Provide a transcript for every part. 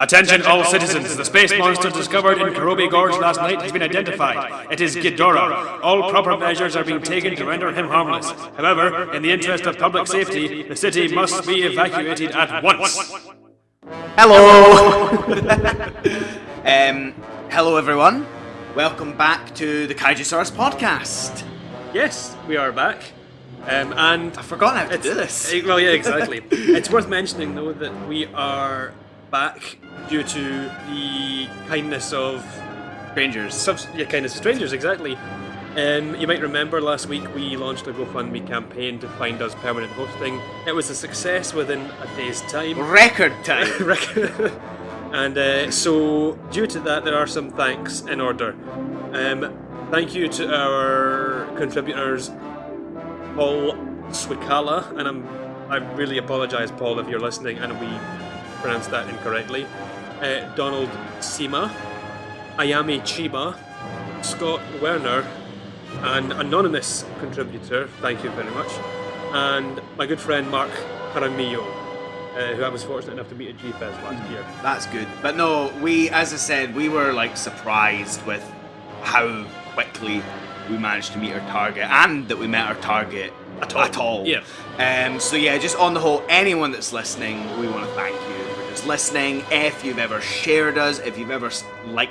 Attention all citizens, the space monster discovered in Kurobe Gorge last night has been identified. It is Ghidorah. All proper measures are being taken to render him harmless. However, in the interest of public safety, the city must be evacuated at once. Hello! Hello everyone. Welcome back to the Kaijusaurus Podcast. Yes, we are back. And I've forgotten how to do this. Well, yeah, exactly. It's worth mentioning, though, that we are back due to the kindness of Strangers. Kindness of strangers, exactly. You might remember last week we launched a GoFundMe campaign to find us permanent hosting. It was a success within a day's time. Record time. And so, due to that, there are some thanks in order. Thank you to our contributors, Paul Swikala, and I really apologise, Paul, if you're listening and we pronounced that incorrectly. Donald Sima, Ayami Chiba, Scott Werner, and anonymous contributor, thank you very much, and my good friend Mark Haramiyo, who I was fortunate enough to meet at G-Fest last year. That's good. But no, as I said, we were surprised with how quickly we managed to meet our target, and that we met our target at all. Yeah. So yeah, just on the whole, anyone that's listening, we want to thank you for just listening. If you've ever shared us, if you've ever put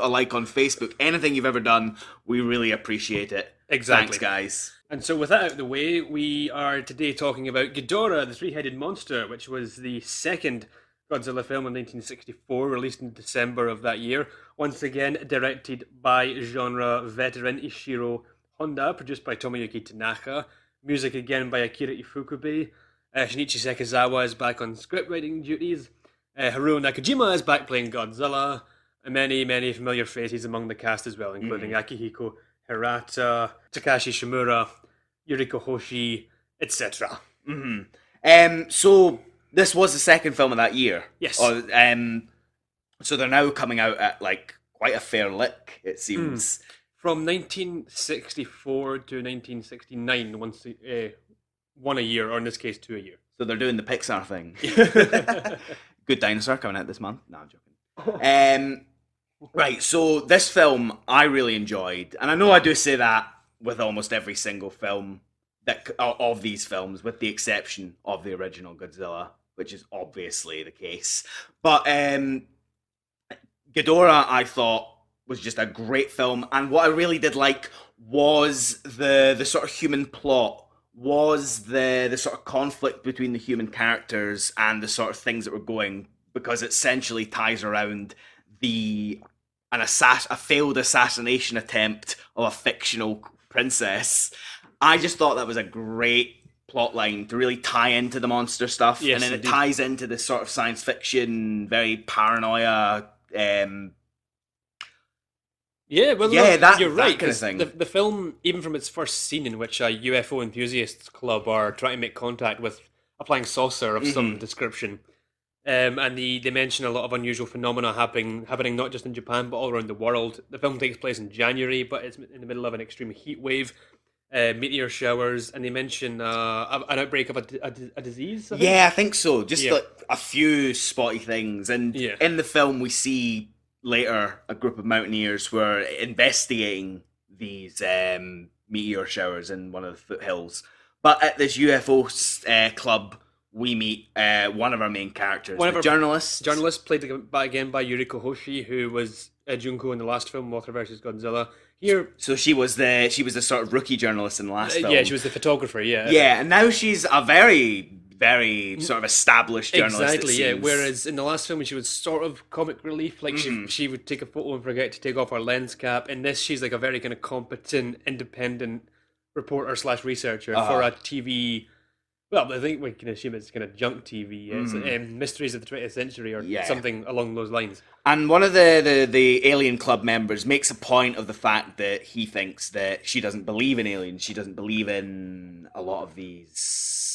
a like on Facebook, anything you've ever done, we really appreciate it. Exactly. Thanks, guys. And so with that out of the way, we are today talking about Ghidorah, the three-headed monster, which was the second Godzilla film in 1964, released in December of that year. Once again, directed by genre veteran Ishiro Honda, produced by Tomoyuki Tanaka. Music again by Akira Ifukube. Shinichi Sekizawa is back on scriptwriting duties. Haruo Nakajima is back playing Godzilla. And many familiar faces among the cast as well, including Akihiko Hirata, Takashi Shimura, Yuriko Hoshi, etc. So this was the second film of that year. Yes. So they're now coming out at quite a fair lick, it seems. From 1964 to 1969, one a year, or in this case, two a year. So they're doing the Pixar thing. Good Dinosaur coming out this month. No, I'm joking. Right, so this film I really enjoyed, and I know I do say that with almost every single film of these films, with the exception of the original Godzilla, which is obviously the case. But Ghidorah, I thought, was just a great film, and what I really did like was the sort of human plot, was the sort of conflict between the human characters and the sort of things that were going, because it essentially ties around a failed assassination attempt of a fictional princess. I just thought that was a great plot line to really tie into the monster stuff. Yes, and then indeed. It ties into this sort of science fiction, very paranoia. You're right. That kind of thing. The film, even from its first scene in which a UFO enthusiasts club are trying to make contact with a flying saucer of some description, and they mention a lot of unusual phenomena happening not just in Japan but all around the world. The film takes place in January, but it's in the middle of an extreme heat wave, meteor showers, and they mention an outbreak of a disease. I think so. Just a few spotty things, and in the film we see later a group of mountaineers who are investigating these meteor showers in one of the foothills. But at this UFO club, we meet one of our main characters, journalist. Journalist played again by Yuriko Hoshi, who was Junko in the last film, Mothra vs. Godzilla. Here, so she was the sort of rookie journalist in the last film. Yeah, she was the photographer. Yeah. Yeah, and now she's a very sort of established journalist. Exactly. Yeah. Whereas in the last film, she was sort of comic relief. She would take a photo and forget to take off her lens cap. In this, she's a very kind of competent, independent reporter / researcher for a TV. Well, I think we can assume it's kind of junk TV. It's Mysteries of the 20th Century or something along those lines. And one of the Alien Club members makes a point of the fact that he thinks that she doesn't believe in aliens. She doesn't believe in a lot of these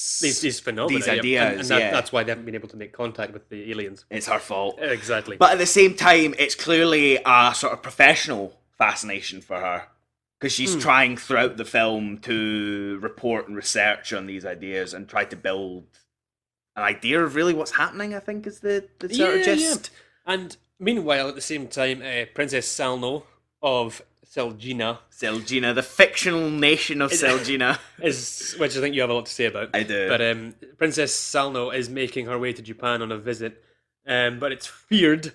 phenomena, these ideas. And that's why they haven't been able to make contact with the aliens. It's her fault. Exactly. But at the same time, it's clearly a sort of professional fascination for her. Because she's trying throughout the film to report and research on these ideas and try to build idea of really what's happening, I think, is the sort of gist. Yeah. And meanwhile, at the same time, Princess Salno of Selgina, the fictional nation of Selgina, which I think you have a lot to say about. I do. But Princess Salno is making her way to Japan on a visit, but it's feared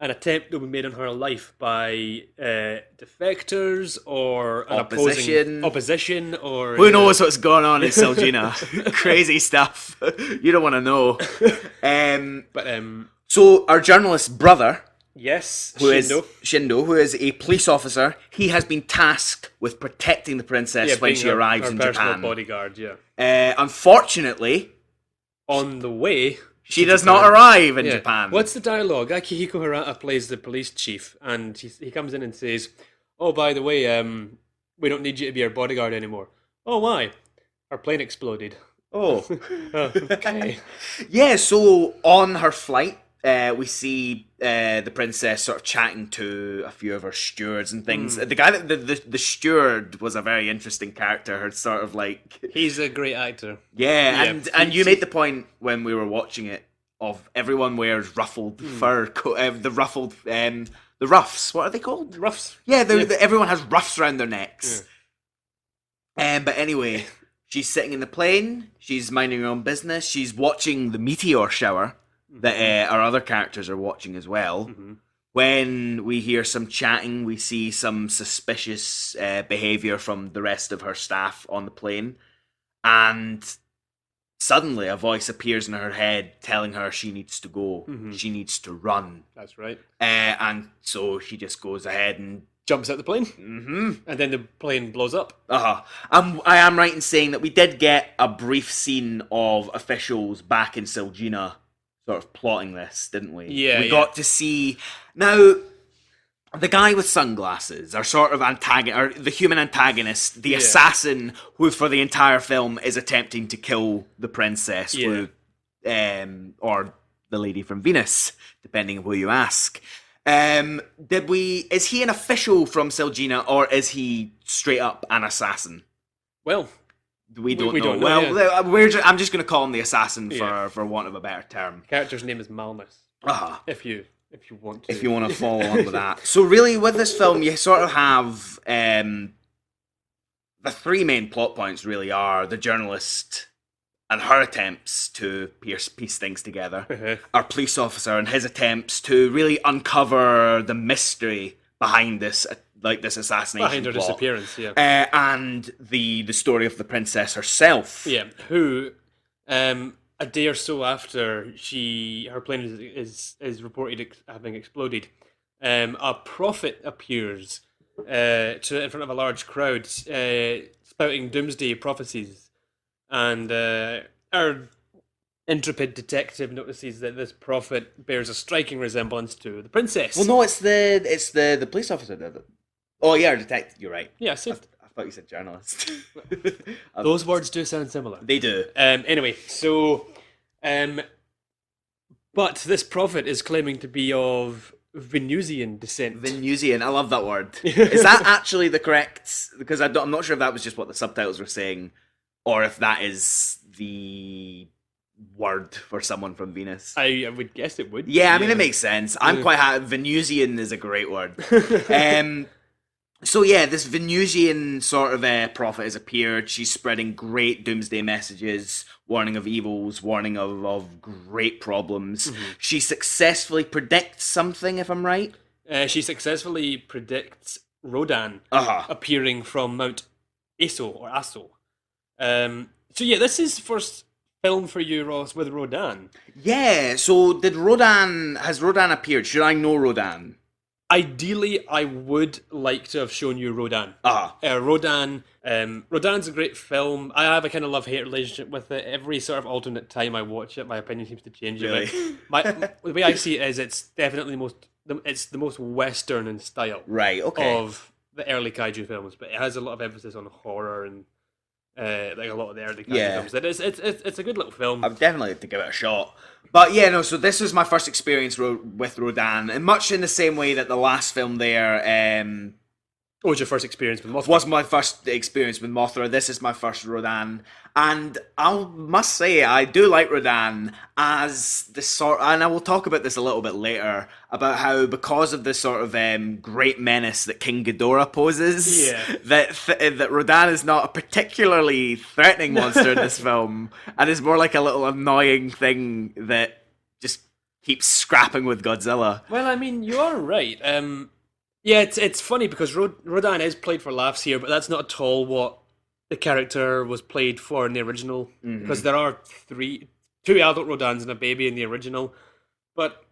an attempt will be made on her life by defectors or an opposition, or who knows what's going on in Selgina. Crazy stuff. You don't want to know. So our journalist brother, yes, Shindo, who is a police officer, he has been tasked with protecting the princess when she arrives in Japan. Bodyguard, yeah. Unfortunately, on the way, she does not arrive in Japan. What's the dialogue? Akihiko Hirata plays the police chief, and he comes in and says, "Oh, by the way, we don't need you to be our bodyguard anymore." "Oh, why?" "Our plane exploded." Oh. Okay. Yeah, so on her flight, we see the princess sort of chatting to a few of her stewards and things. The guy the steward was a very interesting character. Her sort of like, he's a great actor. Yeah, and you made the point when we were watching it of everyone wears ruffled fur coat. The ruffs. What are they called? Ruffs. Yeah, everyone has ruffs around their necks. Yeah. But anyway, she's sitting in the plane. She's minding her own business. She's watching the meteor shower that our other characters are watching as well. When we hear some chatting, we see some suspicious behaviour from the rest of her staff on the plane, and suddenly a voice appears in her head telling her she needs to go, she needs to run. That's right. And so she just goes ahead and jumps out the plane, and then the plane blows up. I am right in saying that we did get a brief scene of officials back in Selgina sort of plotting this, didn't we? Yeah, we got to see. Now, the guy with sunglasses, our sort of the human antagonist, the assassin who for the entire film is attempting to kill the princess, or the lady from Venus, depending on who you ask. Is he an official from Selgina, or is he straight up an assassin? Well, we don't know. Well, I'm just going to call him the assassin for want of a better term. The character's name is Malmus. If you want to. If you want to follow on with that. So really, with this film, you sort of have the three main plot points. Really, are the journalist and her attempts to piece things together. Our police officer and his attempts to really uncover the mystery behind this assassination behind her plot. Disappearance, and the story of the princess herself. Yeah, who a day or so after her plane is reported having exploded, a prophet appears in front of a large crowd, spouting doomsday prophecies, and our intrepid detective notices that this prophet bears a striking resemblance to the princess. Well, no, it's the police officer did it. Oh yeah, detective. You're right. Yeah, I thought you said journalist. Those words do sound similar. They do. Anyway, so, but this prophet is claiming to be of Venusian descent. Venusian, I love that word. Is that actually the correct? Because I'm not sure if that was just what the subtitles were saying, or if that is the word for someone from Venus. I would guess it would. Yeah, I mean, it makes sense. I'm quite happy. Venusian is a great word. So yeah, this Venusian sort of prophet has appeared. She's spreading great doomsday messages, warning of evils, warning of great problems. She successfully predicts something, if I'm right. She successfully predicts Rodan appearing from Mount Aso or Aso. So yeah, this is first film for you, Ross, with Rodan. Yeah. So has Rodan appeared? Should I know Rodan? Ideally, I would like to have shown you Rodan. Rodan's a great film. I have a kind of love-hate relationship with it. Every sort of alternate time I watch it, my opinion seems to change really? a bit. The way I see it is, it's definitely the most Western in style. Right. Okay. Of the early kaiju films, but it has a lot of emphasis on horror and like a lot of the early kaiju films. It's a good little film. I've definitely had to give it a shot. But yeah, no, so this was my first experience with Rodan, and much in the same way that the last film there, What was your first experience with Mothra? Was my first experience with Mothra. This is my first Rodan, and I must say I do like Rodan as the sort. And I will talk about this a little bit later about how because of the sort of great menace that King Ghidorah poses, that Rodan is not a particularly threatening monster in this film, and is more like a little annoying thing that just keeps scrapping with Godzilla. Well, I mean, you are right. Yeah, it's funny because Rodan is played for laughs here, but that's not at all what the character was played for in the original. Because there are two adult Rodans and a baby in the original, but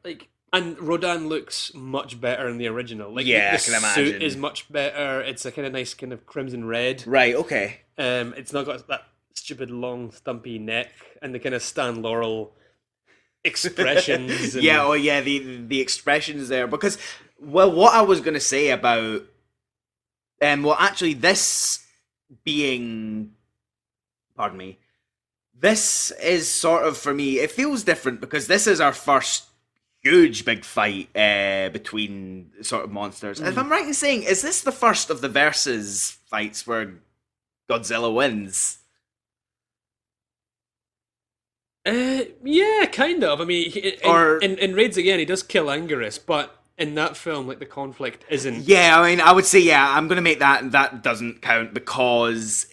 and Rodan looks much better in the original. Like, yeah, the I can imagine. suit is much better. It's a kind of nice kind of crimson red. Right. Okay. It's not got that stupid long stumpy neck and the kind of Stan Laurel expressions. And... yeah. Oh, yeah. The expressions there because. Well, what I was going to say about... actually, this being... Pardon me. This is sort of, for me, it feels different because this is our first huge big fight between sort of monsters. If I'm right in saying, is this the first of the versus fights where Godzilla wins? Yeah, kind of. I mean, in Raids Again, he does kill Anguirus, but... in that film, like, the conflict isn't... Yeah, I mean, I would say, yeah, I'm going to make that doesn't count because...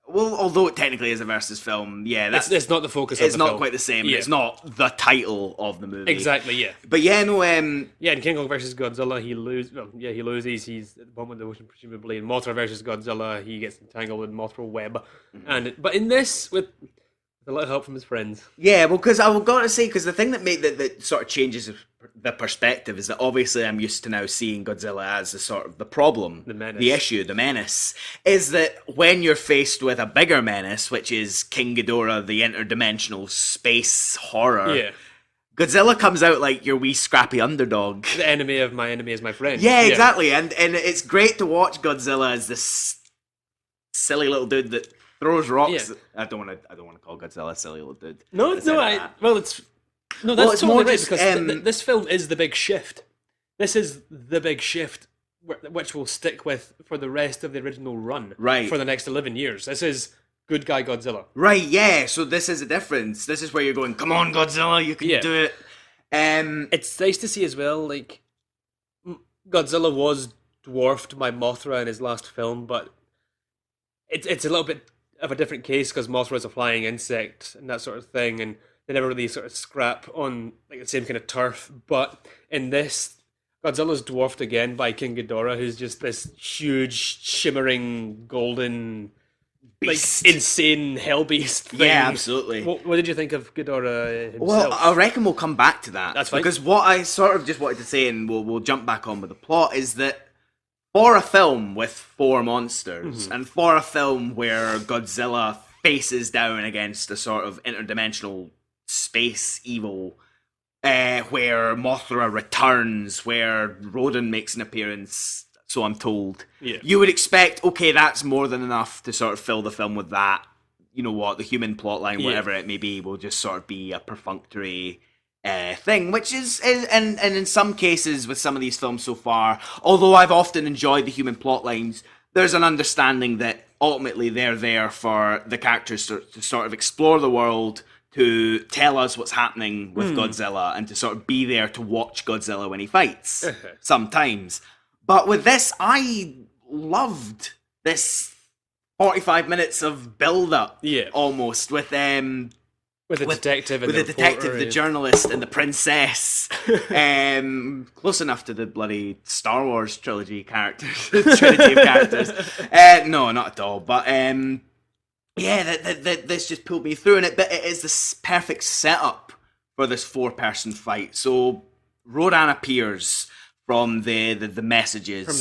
Well, although it technically is a versus film, yeah, it's not the focus of the film. It's not quite the same. Yeah. It's not the title of the movie. Exactly, yeah. But yeah, no... yeah, in King Kong versus Godzilla, he loses. Well, yeah, he loses. He's at the bottom of the ocean, presumably. In Mothra versus Godzilla, he gets entangled in Mothra web. But in this, with a little help from his friends. Yeah, well, because I was going to say, because the thing that sort of changes the perspective is that obviously I'm used to now seeing Godzilla as the sort of the problem, the menace. The issue, the menace, is that when you're faced with a bigger menace, which is King Ghidorah, the interdimensional space horror, Godzilla comes out like your wee scrappy underdog. The enemy of my enemy is my friend. Yeah, exactly, and it's great to watch Godzilla as this silly little dude that throws rocks. Yeah. I don't want to call Godzilla a silly little dude. That's totally right, because this film is the big shift. This is the big shift which will stick with for the rest of the original run. Right. For the next 11 years. This is good guy Godzilla. Right, yeah. So this is a difference. This is where you're going, come on, Godzilla, you can do it. It's nice to see as well, like, Godzilla was dwarfed by Mothra in his last film, but it's a little bit of a different case because Mothra is a flying insect and that sort of thing, and they never really sort of scrap on like the same kind of turf. But in this, Godzilla's dwarfed again by King Ghidorah, who's just this huge, shimmering, golden, beast. Like insane hell beast thing. Yeah, absolutely. What did you think of Ghidorah himself? Well, I reckon we'll come back to that. That's fine. Because what I sort of just wanted to say, and we'll jump back on with the plot, is that for a film with 4 monsters, and for a film where Godzilla faces down against a sort of interdimensional space evil, where Mothra returns, where Rodan makes an appearance, so I'm told, you would expect, okay, that's more than enough to sort of fill the film with that. You know what, the human plotline, whatever it may be, will just sort of be a perfunctory thing, which is and in some cases with some of these films so far, although I've often enjoyed the human plot lines, there's an understanding that ultimately they're there for the characters to sort of explore the world, to tell us what's happening with Godzilla, and to sort of be there to watch Godzilla when he fights sometimes. But with this, I loved this 45 minutes of build-up, almost, with the detective and the journalist, and the princess. Close enough to the bloody Star Wars trilogy characters, trinity of characters. No, not at all. But this just pulled me through, and it is this perfect setup for this 4-person fight. So Rodan appears from the messages from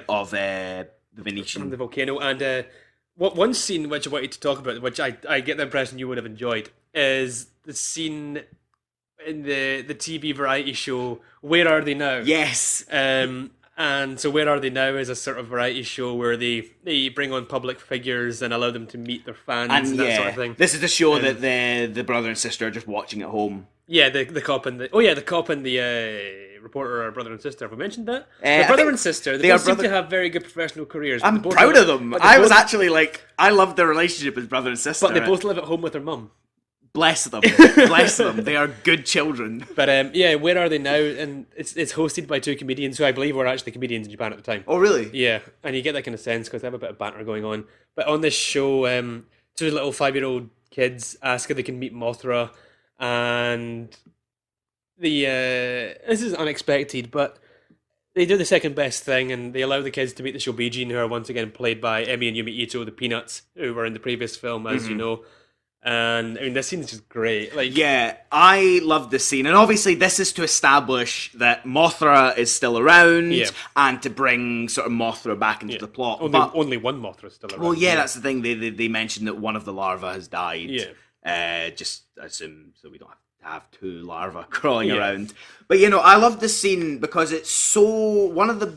of the Venetian, from the volcano, and one scene which I wanted to talk about, which I get the impression you would have enjoyed, is the scene in the TV variety show Where Are They Now? Yes. And so Where Are They Now is a sort of variety show where they bring on public figures and allow them to meet their fans and that sort of thing. This is the show that the brother and sister are just watching at home. Yeah, the cop and the reporter are brother and sister. Have we mentioned that? I They're brother think and sister. they They are both seem brother- to have very good professional careers. I'm They both proud live- of them. but they I was both- actually like, I love their relationship as brother and sister. But they both live at home with their mum. Bless them. Bless them. They are good children. But yeah, where are they now? And it's hosted by two comedians who I believe were actually comedians in Japan at the time. Oh, really? Yeah, and you get that kind of sense because they have a bit of banter going on. But on this show, two little 5-year-old kids ask if they can meet Mothra, and this is unexpected, but they do the second best thing, and they allow the kids to meet the Shobijin, who are once again played by Emi and Yumi Ito, the Peanuts, who were in the previous film, as you know. And I mean, this scene is just great. Like, Yeah, I love this scene, and obviously this is to establish that Mothra is still around, Yeah. and to bring sort of Mothra back into the plot. only one Mothra is still around. Well, yeah, that's the thing. They mentioned that one of the larvae has died. Yeah. Just assume so we don't have two larvae crawling Yeah. around. But you know, I love this scene because it's so. One of the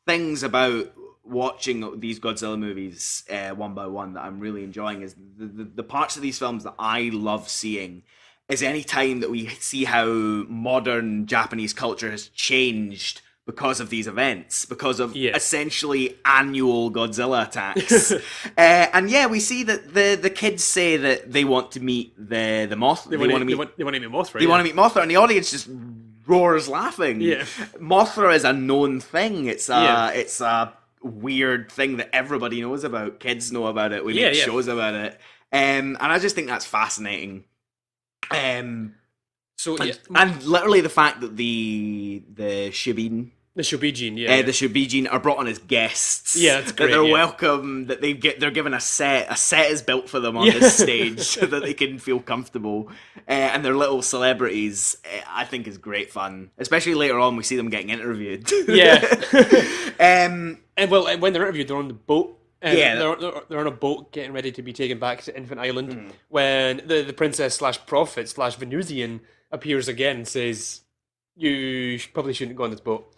things about watching these Godzilla movies one by one that I'm really enjoying is the parts of these films that I love seeing is any time that we see how modern Japanese culture has changed because of these events, because of essentially annual Godzilla attacks. And yeah, we see that the kids say that they want to meet the Mothra. They want to meet Mothra. They want to meet Mothra, and the audience just roars laughing. Yeah. Mothra is a known thing. It's a weird thing that everybody knows about. Kids know about it. We make shows about it. And I just think that's fascinating. So and literally the fact that the Shibin, the Shobijin, the Shobijin are brought on as guests. Yeah, that's great. That they're welcome. That they're given a set. A set is built for them on this stage so that they can feel comfortable. And they're little celebrities. I think is great fun, especially later on. We see them getting interviewed. Yeah. And well, when they're interviewed, they're on the boat. They're on a boat getting ready to be taken back to Infant Island when the princess / prophet / Venusian appears again and says, "You probably shouldn't go on this boat.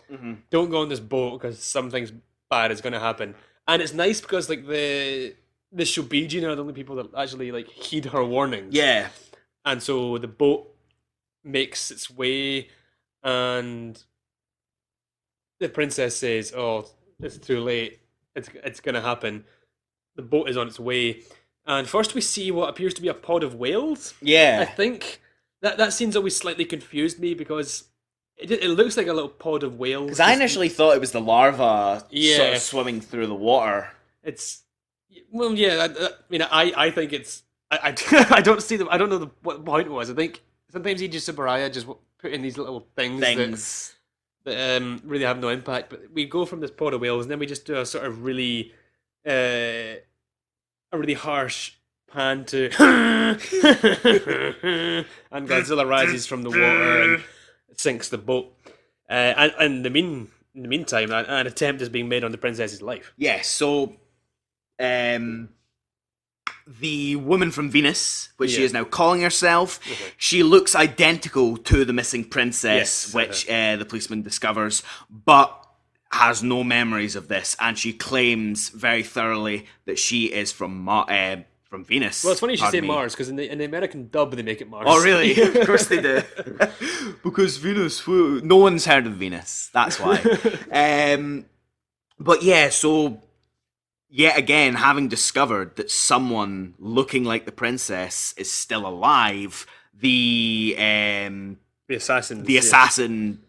Don't go on this boat because something's bad is going to happen." And it's nice because like the Shobijin are the only people that actually like heed her warnings. Yeah. And so the boat makes its way, and the princess says, "Oh, it's too late. It's going to happen." The boat is on its way, and first we see what appears to be a pod of whales. Yeah. I think that scene's always slightly confused me because it looks like a little pod of whales. Because I initially thought it was the larva sort Yeah. of swimming through the water. It's well, yeah. I mean, I think it's. I I don't see them. I don't know what the point was. I think sometimes Eiji Tsuburaya just put in these little things. That really have no impact. But we go from this pod of whales, and then we just do a sort of really, a really harsh pan to, and Godzilla rises from the water and sinks the boat. And in the meantime, an attempt is being made on the princess's life. Yes, so the woman from Venus, which she is now calling herself, she looks identical to the missing princess, which the policeman discovers, but has no memories of this, and she claims very thoroughly that she is from Venus. Well, it's funny you should say Mars, because in the American dub they make it Mars. Oh, really? Of course they do. Because Venus, no one's heard of Venus. That's why. But yeah, so yet again, having discovered that someone looking like the princess is still alive, the assassin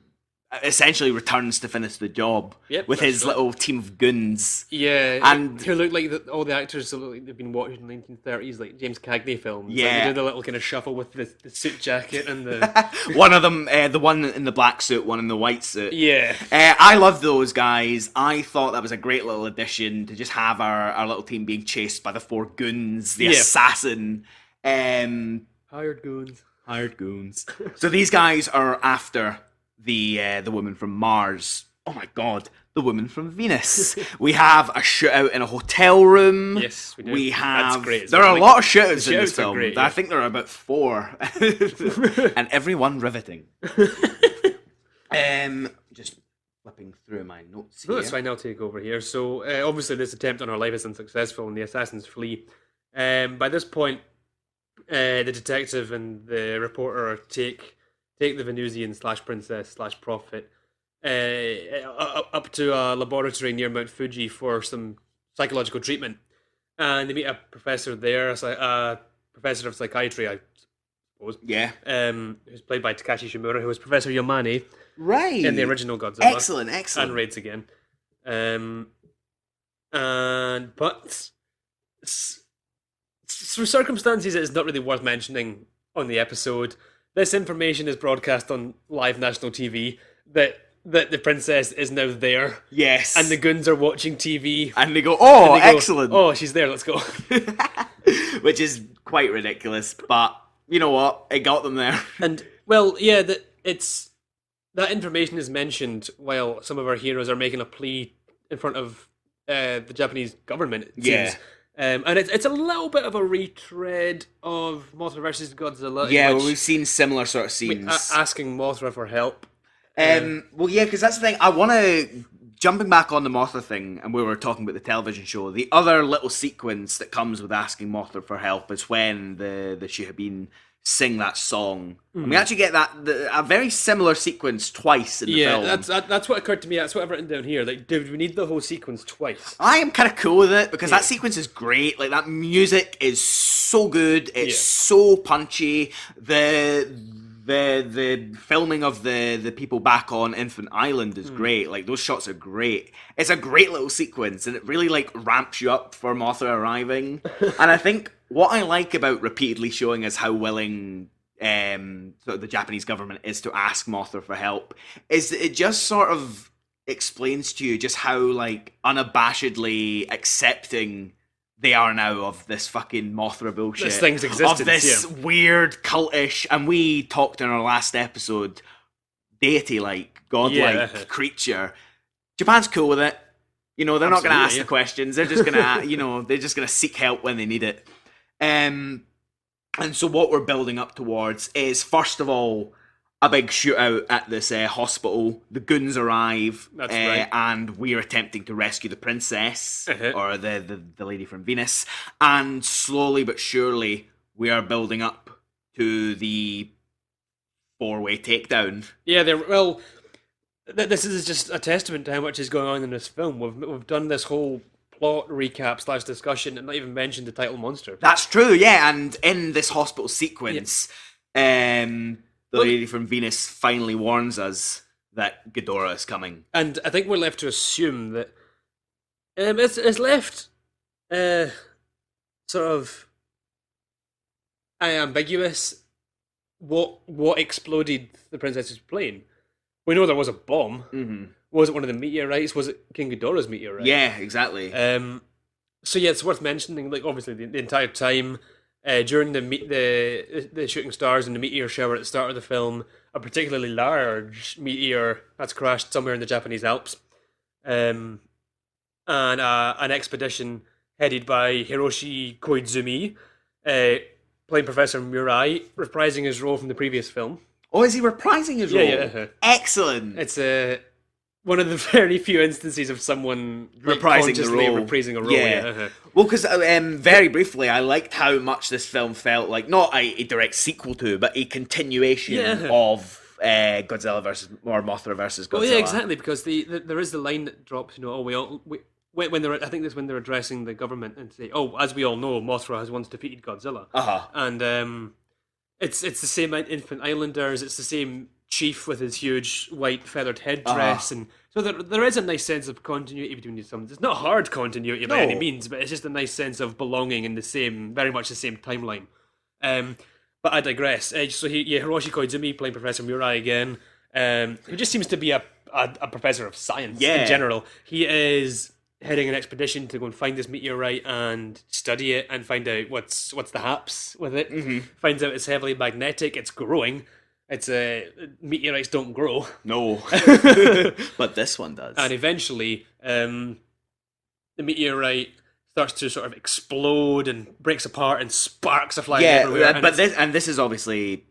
essentially returns to finish the job with his little team of goons. Yeah, and who look like all the actors who look like they've been watching 1930s, like James Cagney films. Yeah, like they do the little kind of shuffle with the suit jacket and the one of them, the one in the black suit, one in the white suit. Yeah, I love those guys. I thought that was a great little addition to just have our little team being chased by the four goons, the assassin. Hired goons. So these guys are after the woman from Mars. Oh my god, the woman from Venus. We have a shootout in a hotel room. Yes, we do. We have. That's great. There are a lot of shootouts in this film. Great, I think there are about 4, and every one riveting. Just flipping through my notes here. No, that's fine. I'll take over here. So obviously, this attempt on her life is unsuccessful, and the assassins flee. By this point, the detective and the reporter take take the Venusian / princess / prophet up to a laboratory near Mount Fuji for some psychological treatment. And they meet a professor there, a professor of psychiatry, I suppose. Yeah. Who's played by Takashi Shimura, who was Professor Yamane Right. in the original Godzilla. Excellent. And Raids again. But through circumstances, it's not really worth mentioning on the episode. This information is broadcast on live national TV that the princess is now there. Yes. And the goons are watching TV. And they go, oh, and they go, excellent. Oh, she's there, let's go. Which is quite ridiculous, but you know what? It got them there. And, well, yeah, that information is mentioned while some of our heroes are making a plea in front of the Japanese government, it seems. And it's a little bit of a retread of Mothra versus Godzilla. Yeah, well, we've seen similar sort of scenes. Asking Mothra for help. Well, yeah, because that's the thing. I want to, jumping back on the Mothra thing, and we were talking about the television show, the other little sequence that comes with asking Mothra for help is when the Shihabin sing that song. And we actually get a very similar sequence twice in the film. Yeah, that's what occurred to me. That's what I've written down here. Like, do we need the whole sequence twice? I am kind of cool with it because that sequence is great. Like, that music is so good. It's so punchy. The filming of the people back on Infant Island is great. Like, those shots are great. It's a great little sequence, and it really, like, ramps you up for Mothra arriving. And I think what I like about repeatedly showing us how willing sort of the Japanese government is to ask Mothra for help is that it just sort of explains to you just how, like, unabashedly accepting they are now of this fucking Mothra bullshit. This thing's existence, of this weird, cultish, and we talked in our last episode, deity-like, godlike creature. Japan's cool with it. You know, they're not going to ask the questions. They're just going to, they're just going to seek help when they need it. And so what we're building up towards is, first of all, a big shootout at this hospital. The goons arrive, That's right. and we're attempting to rescue the princess, or the lady from Venus, and slowly but surely we are building up to the four-way takedown. Yeah, this is just a testament to how much is going on in this film. We've done this whole plot recap / discussion and not even mentioned the title monster. That's true, yeah, and in this hospital sequence, the lady from Venus finally warns us that Ghidorah is coming. And I think we're left to assume that it's left sort of ambiguous what exploded the princess's plane. We know there was a bomb. Mm-hmm. Was it one of the meteorites? Was it King Ghidorah's meteorite? Yeah, exactly. So yeah, it's worth mentioning. Like, obviously, the entire time during the shooting stars and the meteor shower at the start of the film, a particularly large meteor that's crashed somewhere in the Japanese Alps, and an expedition headed by Hiroshi Koizumi, playing Professor Murai, reprising his role from the previous film. Oh, is he reprising his role? Yeah. Excellent. It's one of the very few instances of someone reprising the role. Reprising a role. Yeah. Well, because very briefly, I liked how much this film felt like not a direct sequel to, but a continuation of Godzilla versus or Mothra versus Godzilla. Oh yeah, exactly. Because there is the line that drops. When they're, I think that's when they're addressing the government and say, "Oh, as we all know, Mothra has once defeated Godzilla." And it's the same Infant Islanders. It's the same chief with his huge white feathered headdress, and so there is a nice sense of continuity between these films. It's not hard continuity by any means, but it's just a nice sense of belonging in very much the same timeline. But I digress. So Hiroshi Koizumi playing Professor Murai again, who just seems to be a professor of science in general. He is heading an expedition to go and find this meteorite and study it and find out what's the haps with it. Mm-hmm. Finds out it's heavily magnetic. It's growing. It's meteorites don't grow. No, but this one does. And eventually, the meteorite starts to sort of explode and breaks apart and sparks are flying everywhere. But this is obviously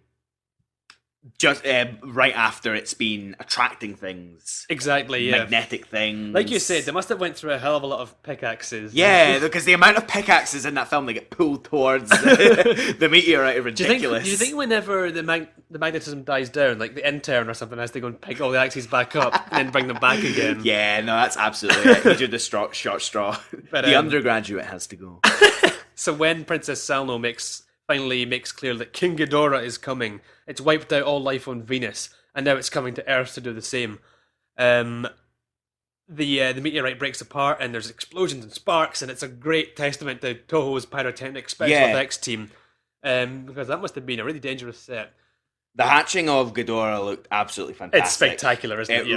just right after it's been attracting things, Exactly, yeah. magnetic things. Like you said, they must have went through a hell of a lot of pickaxes. Yeah, because the amount of pickaxes in that film that get pulled towards the meteorite are ridiculous. Do you think whenever the magnetism dies down, like the intern or something has to go and pick all the axes back up and then bring them back again? Yeah, no, that's absolutely it. You do the short straw. But, the undergraduate has to go. So when Princess Salno finally makes clear that King Ghidorah is coming, it's wiped out all life on Venus, and now it's coming to Earth to do the same. The meteorite breaks apart, and there's explosions and sparks, and it's a great testament to Toho's pyrotechnic special effects team, because that must have been a really dangerous set. The hatching of Ghidorah looked absolutely fantastic. It's spectacular, isn't it?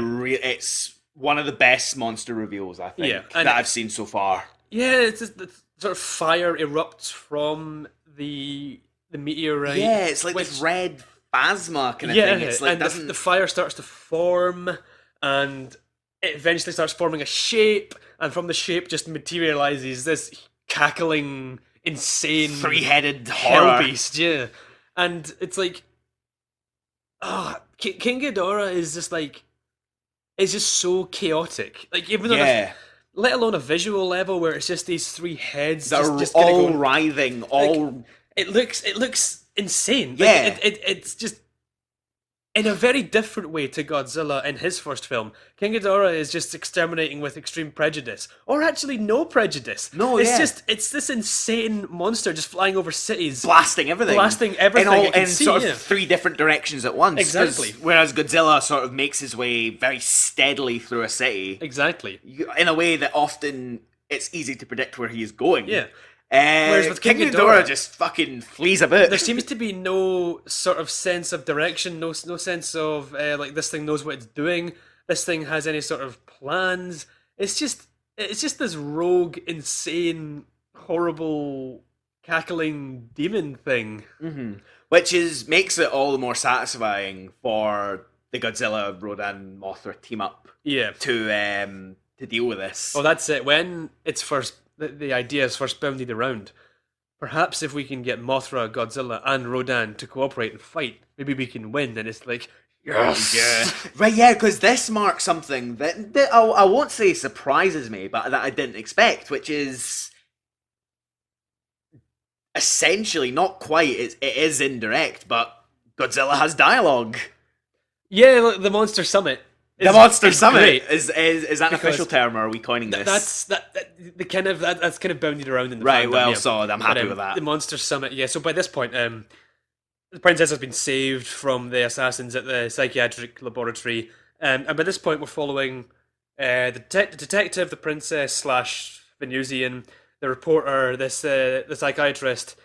It's one of the best monster reveals, I think, that I've seen so far. Yeah, it's just the sort of fire erupts from the meteorite. Yeah, it's like this red phasma kind of thing. It's like the fire starts to form, and it eventually starts forming a shape, and from the shape just materializes this cackling, insane three-headed hell horror beast. Yeah, and it's like, King Ghidorah is just like, it's just so chaotic. Like, even though let alone a visual level where it's just these three heads that are just all writhing, all... It looks insane. Yeah. It's just... In a very different way to Godzilla in his first film, King Ghidorah is just exterminating with extreme prejudice. Or actually no prejudice. It's this insane monster just flying over cities. Blasting everything. In sort of three different directions at once. Exactly. Whereas Godzilla sort of makes his way very steadily through a city. Exactly. In a way that often it's easy to predict where he is going. Yeah. Whereas with King Ghidorah just fucking flees about. There seems to be no sort of sense of direction, no sense of like this thing knows what it's doing. This thing has any sort of plans. It's just this rogue, insane, horrible, cackling demon thing. Mm-hmm. Which makes it all the more satisfying for the Godzilla, Rodan, Mothra team up. Yeah. To deal with this. Oh, that's it. When it's first. The idea is first bounded around. Perhaps if we can get Mothra, Godzilla, and Rodan to cooperate and fight, maybe we can win. And it's like, yes, yeah, right, yeah, because this marks something that I won't say surprises me, but that I didn't expect, which is essentially not quite. It is indirect, but Godzilla has dialogue. Yeah, look, the Monster Summit. The Monster Summit is that an official term, or are we coining this? That's kind of bounded around in the right. fandom, Well, yeah. so I'm happy with that. The Monster Summit, yeah. So by this point, the princess has been saved from the assassins at the psychiatric laboratory, and by this point, we're following the detective, the princess / Venusian, the reporter, the psychiatrist,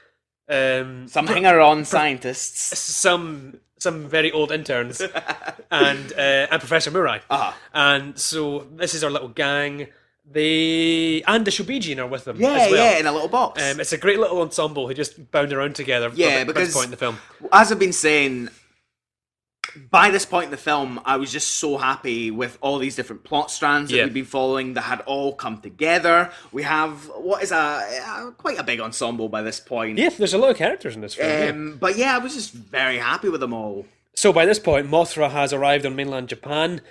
some hanger-on scientists, some very old interns, and Professor Murai. And so this is our little gang. And the Shobijin are with them as well. Yeah, in a little box. It's a great little ensemble who just bound around together at this point in the film. As I've been saying, by this point in the film, I was just so happy with all these different plot strands that we've been following that had all come together. We have what is quite a big ensemble by this point. Yeah, there's a lot of characters in this film. But yeah, I was just very happy with them all. So by this point, Mothra has arrived on mainland Japan.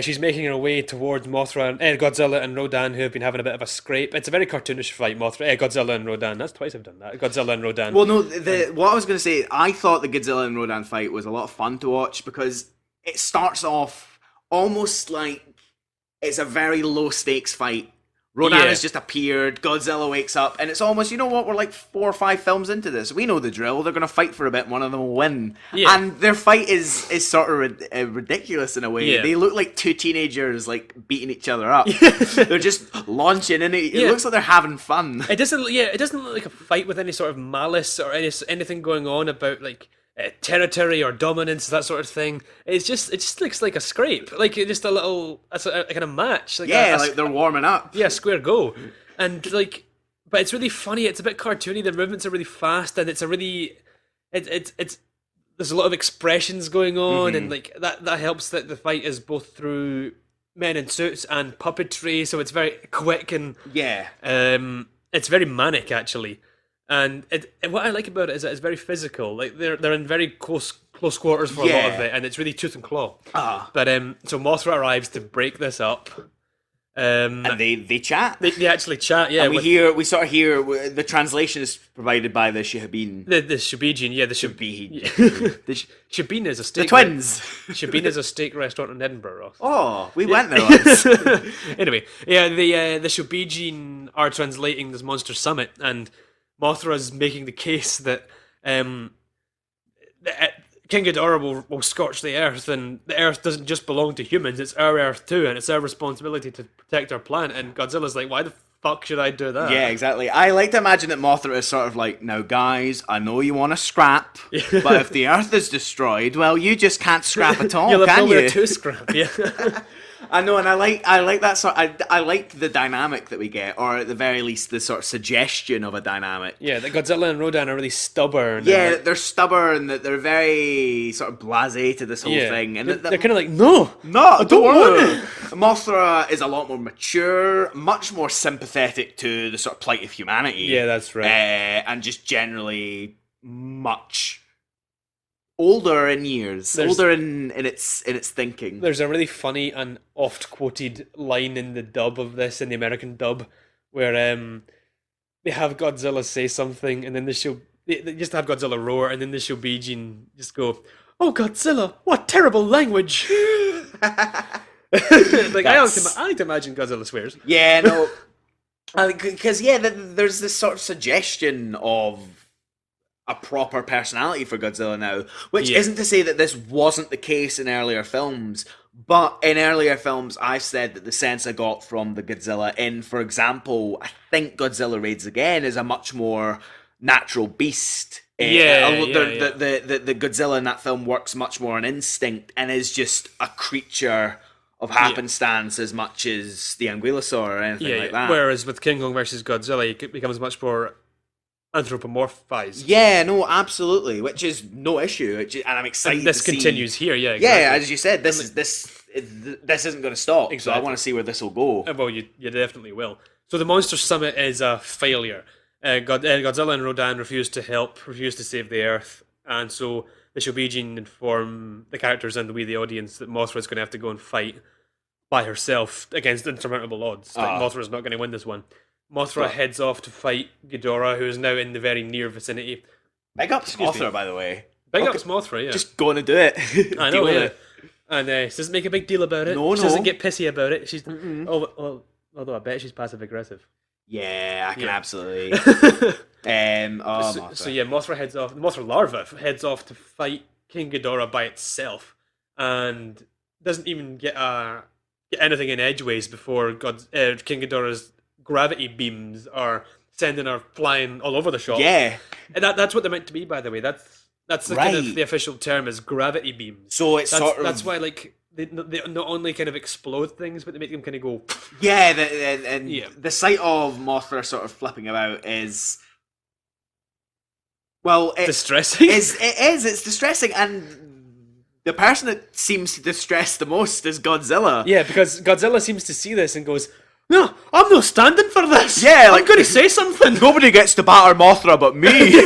She's making her way towards Godzilla and Rodan, who have been having a bit of a scrape. It's a very cartoonish fight, Godzilla and Rodan. That's twice I've done that. Godzilla and Rodan. Well, no, what I was going to say, I thought the Godzilla and Rodan fight was a lot of fun to watch because it starts off almost like it's a very low-stakes fight. Rodan has just appeared, Godzilla wakes up, and it's almost, you know what, we're like 4 or 5 films into this. We know the drill. They're going to fight for a bit, and one of them will win. Yeah. And their fight is sort of ridiculous in a way. Yeah. They look like 2 teenagers like beating each other up. They're just launching in it. It looks like they're having fun. It doesn't look like a fight with any sort of malice or anything going on about like territory or dominance, that sort of thing. It just looks like a scrape, like just a kind of match. Like like they're warming up. Yeah, square go, and like, but it's really funny. It's a bit cartoony. The movements are really fast, and it's a really, it's there's a lot of expressions going on, and like that helps that the fight is both through men in suits and puppetry, so it's very quick and it's very manic actually. And what I like about it is that it's very physical. Like they're in very close close quarters for a lot of it, and it's really tooth and claw. But so Mothra arrives to break this up. And they chat. They actually chat, yeah. And we sort of hear the translation is provided by the Shihabin. The Shubijin, yeah, the Shubijin. The Shubin is a steak. The twins. Shubin is a steak restaurant in Edinburgh, Ross. Oh, we went there once. Anyway, yeah, the Shubijin are translating this monster summit, and Mothra's making the case that King Ghidorah will scorch the earth, and the earth doesn't just belong to humans, it's our earth too, and it's our responsibility to protect our planet. And Godzilla's like, why the fuck should I do that? Yeah, exactly. I like to imagine that Mothra is sort of like, now guys, I know you want to scrap, but if the earth is destroyed, well, you just can't scrap at all, You'll can you? To scrap, yeah. I know, and I like that sort. I like the dynamic that we get, or at the very least, the sort of suggestion of a dynamic. Yeah, that Godzilla and Rodan are really stubborn. Yeah, they're stubborn. That they're very sort of blasé to this whole thing, and they're kind of like, no, I don't want it. Mothra is a lot more mature, much more sympathetic to the sort of plight of humanity. Yeah, that's right, and just generally much older in years, older in its thinking. There's a really funny and oft-quoted line in the dub of this, in the American dub, where they have Godzilla say something, and then they just have Godzilla roar, and then the Shobijin just go, "Oh, Godzilla, what terrible language!" Like I like to imagine Godzilla swears. Yeah, no, because there's this sort of suggestion of a proper personality for Godzilla now, which isn't to say that this wasn't the case in earlier films, but in earlier films I've said that the sense I got from the Godzilla in, for example, I think Godzilla Raids Again is a much more natural beast. The Godzilla in that film works much more on instinct and is just a creature of happenstance as much as the Anguillosaur or anything like that. Whereas with King Kong versus Godzilla, it becomes much more anthropomorphized. Yeah, no, absolutely, which is no issue, and I'm excited. And this to continues see... here, yeah. Exactly. Yeah, as you said, this isn't going to stop. Exactly. So I want to see where this will go. Well, you definitely will. So the Monster Summit is a failure. Godzilla and Rodan refuse to help, refuse to save the Earth, and so the Shobijin inform the characters and we, the audience, that Mothra's going to have to go and fight by herself against insurmountable odds. Like Mothra's not going to win this one. Mothra heads off to fight Ghidorah, who is now in the very near vicinity. Big ups Mothra, by the way. Big ups Mothra, yeah. Just going to do it. I know, yeah. And she doesn't make a big deal about it. She doesn't get pissy about it. She's although I bet she's passive aggressive. Yeah, I can absolutely. Mothra heads off. The Mothra larva heads off to fight King Ghidorah by itself, and doesn't even get anything in edgeways before King Ghidorah's gravity beams are sending her flying all over the shop. Yeah, and that's what they're meant to be, by the way. That's the kind of the official term is gravity beams. So that's why like they not only kind of explode things, but they make them kind of go. Yeah, the sight of Mothra sort of flipping about is distressing. It's distressing, and the person that seems to distress the most is Godzilla. Yeah, because Godzilla seems to see this and goes, "No, I'm not standing for this. Yeah, I'm going to say something. Nobody gets to batter Mothra but me."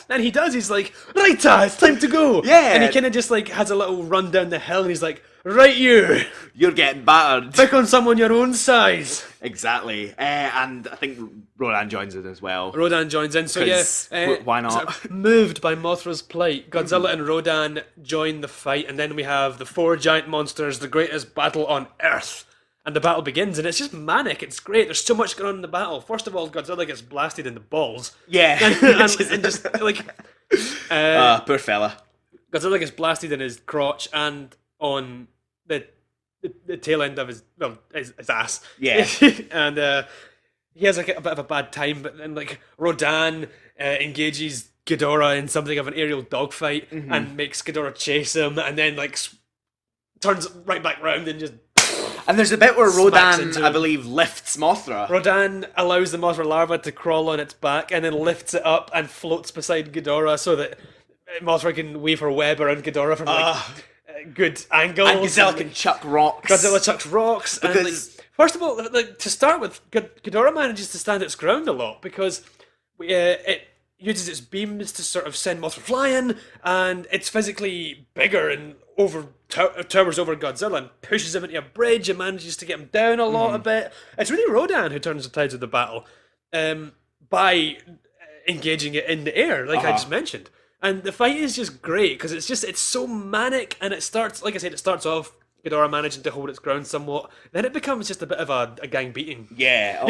And he does. He's like, "Right, it's time to go." Yeah. And he kind of just like has a little run down the hill, and he's like, "Right, you're getting battered. Pick on someone your own size." Exactly. And I think Rodan joins in as well. Rodan joins in, so why not? Moved by Mothra's plight, Godzilla and Rodan join the fight, and then we have the four giant monsters, the greatest battle on Earth. And the battle begins, and it's just manic. It's great. There's so much going on in the battle. First of all, Godzilla gets blasted in the balls. Yeah. and just like... poor fella. Godzilla gets blasted in his crotch and on the tail end of his ass. Yeah. And he has like a bit of a bad time, but then like Rodan engages Ghidorah in something of an aerial dogfight and makes Ghidorah chase him, and then like turns right back round and just... And there's a bit where Rodan, I believe, lifts Mothra. Rodan allows the Mothra larva to crawl on its back and then lifts it up and floats beside Ghidorah so that Mothra can weave her web around Ghidorah from good angles. And Godzilla can chuck rocks. Godzilla chucks rocks. Because... And, first of all, to start with, Ghidorah manages to stand its ground a lot because uses its beams to sort of send Mothra flying, and it's physically bigger and towers over Godzilla and pushes him into a bridge and manages to get him down a bit. It's really Rodan who turns the tides of the battle by engaging it in the air, like I just mentioned. And the fight is just great because it's so manic, and it starts, like I said, it starts off Ghidorah managing to hold its ground somewhat. Then it becomes just a bit of a gang beating. Yeah.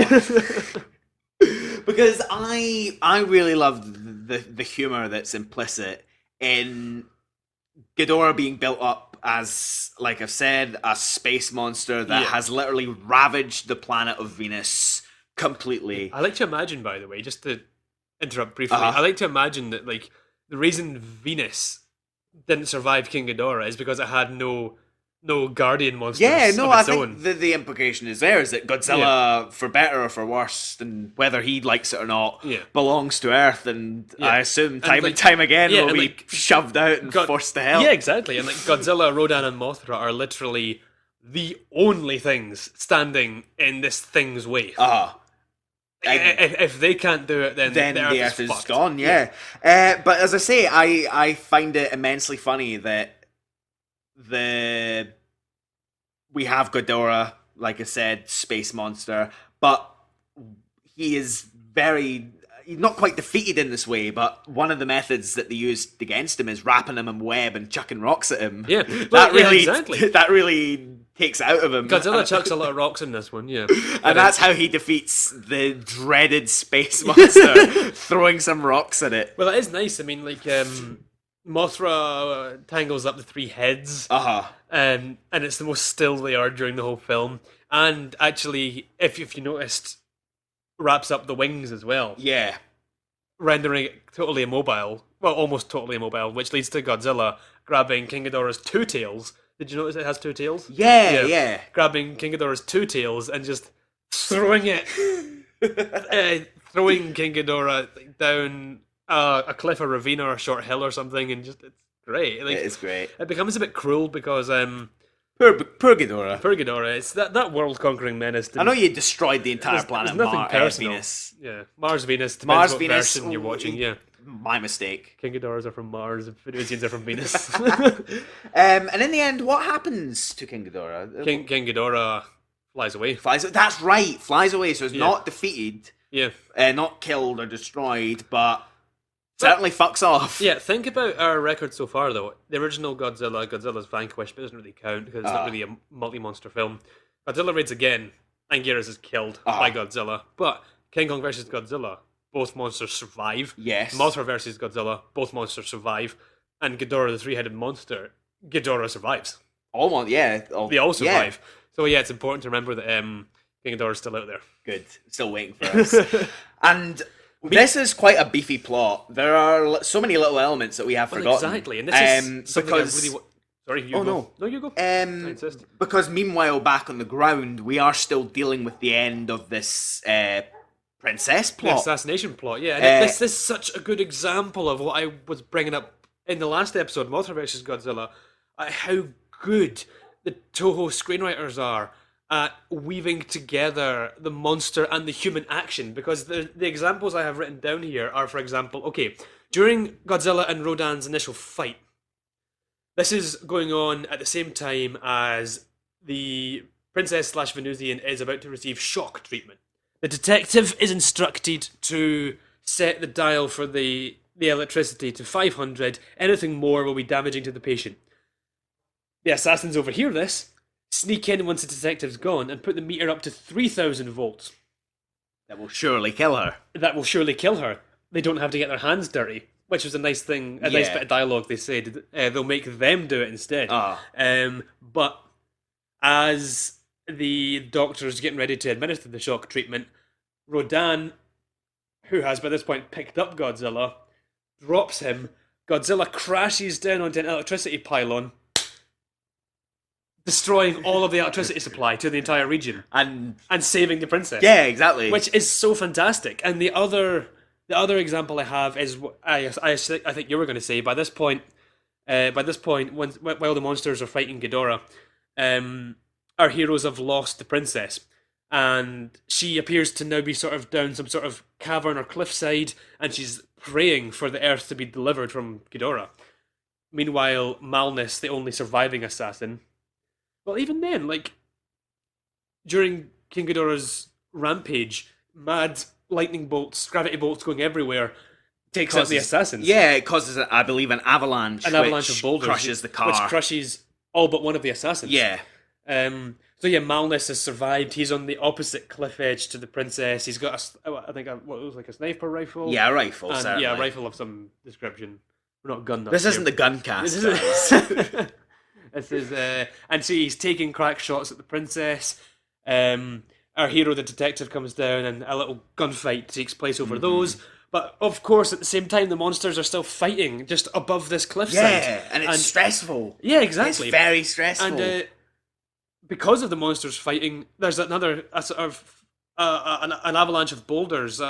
Because I really love the humor that's implicit in Ghidorah being built up as, like I've said, a space monster that has literally ravaged the planet of Venus completely. I like to imagine, by the way, just to interrupt briefly, I like to imagine that, like, the reason Venus didn't survive King Ghidorah is because it had no guardian monsters of its I own. think the implication is that Godzilla, for better or for worse, and whether he likes it or not, belongs to Earth, and I assume time and time again will be shoved out and forced to hell. Yeah, exactly. And like Godzilla, Rodan, and Mothra are literally the only things standing in this thing's way. If they can't do it, then the Earth is gone. But as I say, I find it immensely funny that we have Ghidorah, like I said, space monster, but he's not quite defeated in this way, but one of the methods that they used against him is wrapping him in web and chucking rocks at him. Yeah, that really takes out of him. Godzilla chucks a lot of rocks in this one, and that's how he defeats the dreaded space monster, throwing some rocks at it. Well, it is nice. I mean, like, Mothra tangles up the three heads, and it's the most still they are during the whole film. And actually, if you noticed, wraps up the wings as well. Yeah. Rendering it totally immobile. Well, almost totally immobile, which leads to Godzilla grabbing King Ghidorah's two tails. Did you notice it has two tails? Yeah. Grabbing King Ghidorah's two tails and just throwing it, throwing King Ghidorah down a cliff, a ravine, or a short hill or something, and just, it's great. Like, it is great. It becomes a bit cruel because Poor Ghidorah. Poor Ghidorah. It's that world-conquering menace. I know you destroyed the entire planet. There's nothing personal. Venus. Yeah, Mars, Venus. Depends what version you're watching. Yeah, my mistake. King Ghidorahs are from Mars. Venusians are from Venus. And in the end, what happens to King Ghidorah? King Ghidorah flies away. That's right. Flies away. So it's not defeated. Yeah. Not killed or destroyed, but certainly fucks off. Yeah, think about our record so far, though. The original Godzilla's vanquished, but it doesn't really count because it's not really a multi-monster film. Godzilla raids again, and Anguirus is killed by Godzilla. But King Kong versus Godzilla, both monsters survive. Yes. Mothra versus Godzilla, both monsters survive. And Ghidorah, the three-headed monster, Ghidorah survives. They all survive. So yeah, it's important to remember that King Ghidorah's still out there. Good. Still waiting for us. And this is quite a beefy plot. There are so many little elements that we have forgotten. Exactly, and this is because... Sorry, you go. No, you go. I insist. Because meanwhile, back on the ground, we are still dealing with the end of this princess plot. The assassination plot, yeah. And this is such a good example of what I was bringing up in the last episode, Mothra vs. Godzilla, how good the Toho screenwriters are at weaving together the monster and the human action, because the examples I have written down here are, for example, during Godzilla and Rodan's initial fight, this is going on at the same time as the princess/Venusian is about to receive shock treatment. The detective is instructed to set the dial for the electricity to 500. Anything more will be damaging to the patient. The assassins overhear this, sneak in once the detective's gone, and put the meter up to 3,000 volts. That will surely kill her. They don't have to get their hands dirty, which was a nice thing, nice bit of dialogue they said. They'll make them do it instead. But as the doctor's getting ready to administer the shock treatment, Rodan, who has by this point picked up Godzilla, drops him. Godzilla crashes down onto an electricity pylon, destroying all of the electricity supply to the entire region and saving the princess. Yeah, exactly. Which is so fantastic. And the other example I have is I think you were going to say by this point, while the monsters are fighting Ghidorah, our heroes have lost the princess, and she appears to now be sort of down some sort of cavern or cliffside, and she's praying for the Earth to be delivered from Ghidorah. Meanwhile, Malnus, the only surviving assassin, well, even then, like, during King Ghidorah's rampage, mad lightning bolts, gravity bolts going everywhere, takes out the assassins. Yeah, it causes, I believe, an avalanche. An avalanche of boulders. Crushes the car. Which crushes all but one of the assassins. Yeah. So yeah, Malnus has survived. He's on the opposite cliff edge to the princess. He's got what was like a sniper rifle. Yeah, a rifle, and, certainly. Yeah, a rifle of some description. We're not gun nuts. This isn't the gun cast, This is and so he's taking crack shots at the princess. Our hero, the detective, comes down, and a little gunfight takes place over those. But of course, at the same time, the monsters are still fighting just above this cliffside. Yeah, and it's stressful. Yeah, exactly. It's very stressful. And because of the monsters fighting, there's another sort of an avalanche of boulders,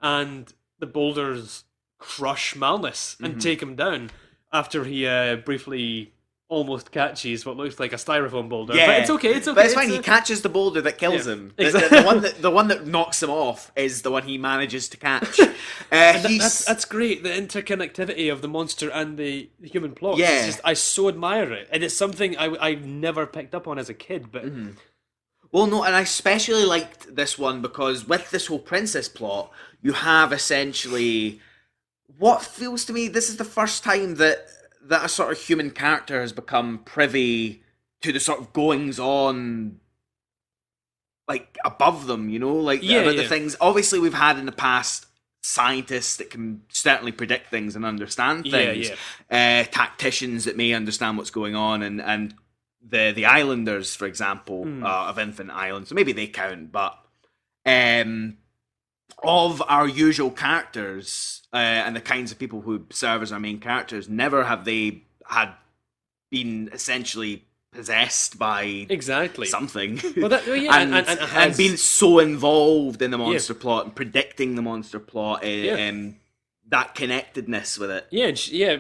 and the boulders crush Malnus and take him down after he briefly almost catches what looks like a styrofoam boulder. Yeah, but it's okay. It's okay. But it's fine. He catches the boulder that kills him. Exactly. The one that knocks him off is the one he manages to catch. That's great. The interconnectivity of the monster and the human plot. Yeah. It's just, I so admire it, and it's something I never picked up on as a kid. But Well, no, and I especially liked this one because with this whole princess plot, you have essentially what feels to me this is the first time that a sort of human character has become privy to the sort of goings on, like, above them, you know? Like, the things... Obviously, we've had in the past scientists that can certainly predict things and understand things. Tacticians that may understand what's going on, and the islanders, for example, of Infant Island. So maybe they count, but... of our usual characters and the kinds of people who serve as our main characters, never have they been essentially possessed by something. Well, and been so involved in the monster plot and predicting the monster plot and that connectedness with it.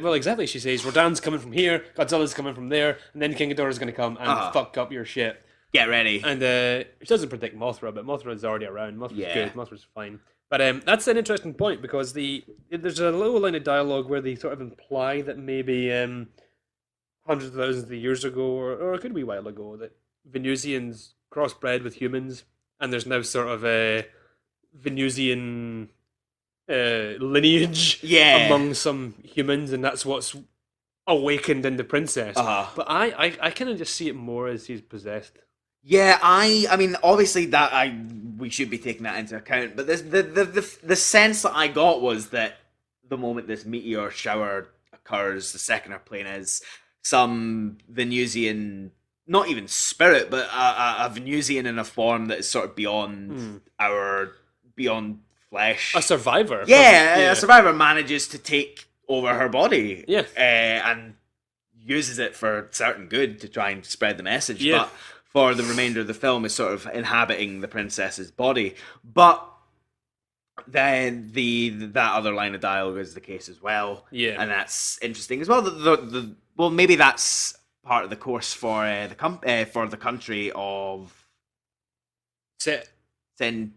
Well, exactly. She says, Rodan's coming from here, Godzilla's coming from there, and then King Ghidorah's going to come and fuck up your shit. Get ready. And she doesn't predict Mothra, but Mothra's already around. Mothra's good. Mothra's fine. But that's an interesting point because there's a little line of dialogue where they sort of imply that maybe hundreds of thousands of years ago, or it could be a while ago, that Venusians crossbred with humans, and there's now sort of a Venusian lineage among some humans, and that's what's awakened in the princess. But I kind of just see it more as he's possessed. Yeah, I mean, obviously we should be taking that into account, but the sense that I got was that the moment this meteor shower occurs, the second our plane is, some Venusian, not even spirit, but a Venusian in a form that is sort of beyond beyond flesh. A survivor. A survivor manages to take over her body. Yeah. And uses it for certain good to try and spread the message. Yeah. But for the remainder of the film is sort of inhabiting the princess's body. But then that other line of dialogue is the case as well. Yeah. And that's interesting as well. Well, maybe that's part of the course for the country of Seljina.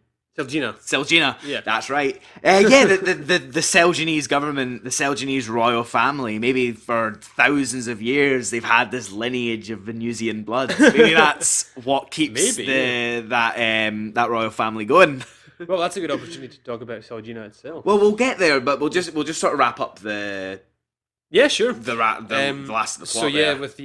Yeah, that's right. The Seljanese government, the Seljanese royal family. Maybe for thousands of years they've had this lineage of Venusian blood. Maybe that's what keeps that royal family going. Well, that's a good opportunity to talk about Seljina itself. Well, we'll get there, but we'll just sort of wrap up the. Yeah, sure. The last of the plot. So with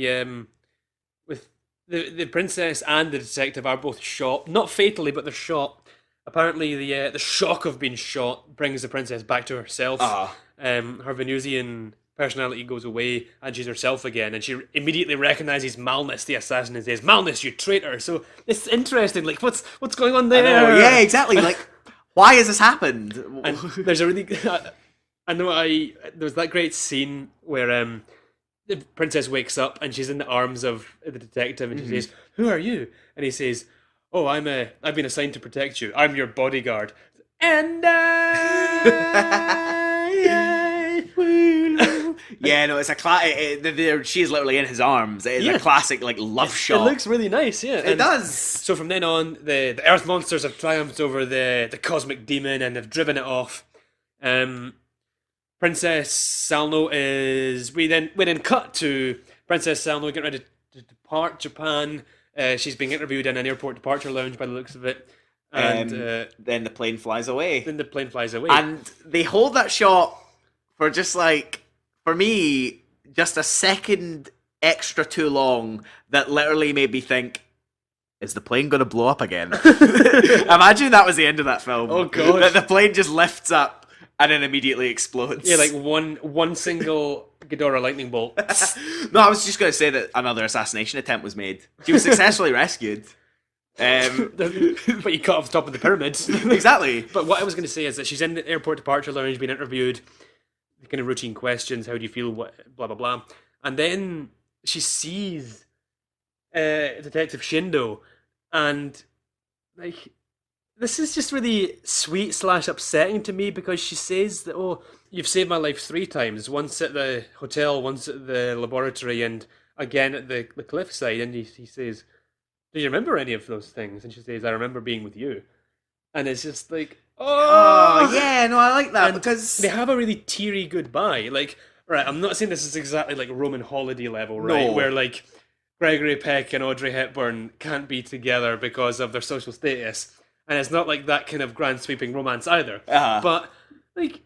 the princess and the detective are both shot, not fatally, but they're shot. Apparently, the shock of being shot brings the princess back to herself. Her Venusian personality goes away, and she's herself again. And she immediately recognizes Malnus, the assassin, and says, "Malnus, you traitor!" So it's interesting. Like, what's going on there? Yeah, exactly. Like, why has this happened? And there's a really, there was that great scene where the princess wakes up and she's in the arms of the detective, and she says, "Who are you?" And he says, "Oh, I've been assigned to protect you. I'm your bodyguard." And yeah, no, it's a she's literally in his arms. It is a classic love shot. It looks really nice, yeah. It does. So from then on, the Earth monsters have triumphed over the cosmic demon and have driven it off. Princess Salno is... We then cut to Princess Salno getting ready to depart Japan. She's being interviewed in an airport departure lounge by the looks of it. And then the plane flies away. And they hold that shot for just like, for me, just a second extra too long that literally made me think, is the plane going to blow up again? Imagine that was the end of that film. Oh, God. That the plane just lifts up and then immediately explodes. Yeah, like one single Ghidorah lightning bolt. No, I was just going to say that another assassination attempt was made. She was successfully rescued. But you cut off the top of the pyramids. Exactly. But what I was going to say is that she's in the airport departure lounge being interviewed, kind of routine questions, how do you feel, what, blah, blah, blah. And then she sees Detective Shindo, and like, this is just really sweet / upsetting to me, because she says that, oh, you've saved my life 3 times, once at the hotel, once at the laboratory, and again at the cliffside. And he says, do you remember any of those things? And she says, I remember being with you. And it's just like, oh yeah, no, I like that, and because they have a really teary goodbye. Like, right, I'm not saying this is exactly like Roman Holiday level, right? No. Where like Gregory Peck and Audrey Hepburn can't be together because of their social status. And it's not like that kind of grand sweeping romance either. But like,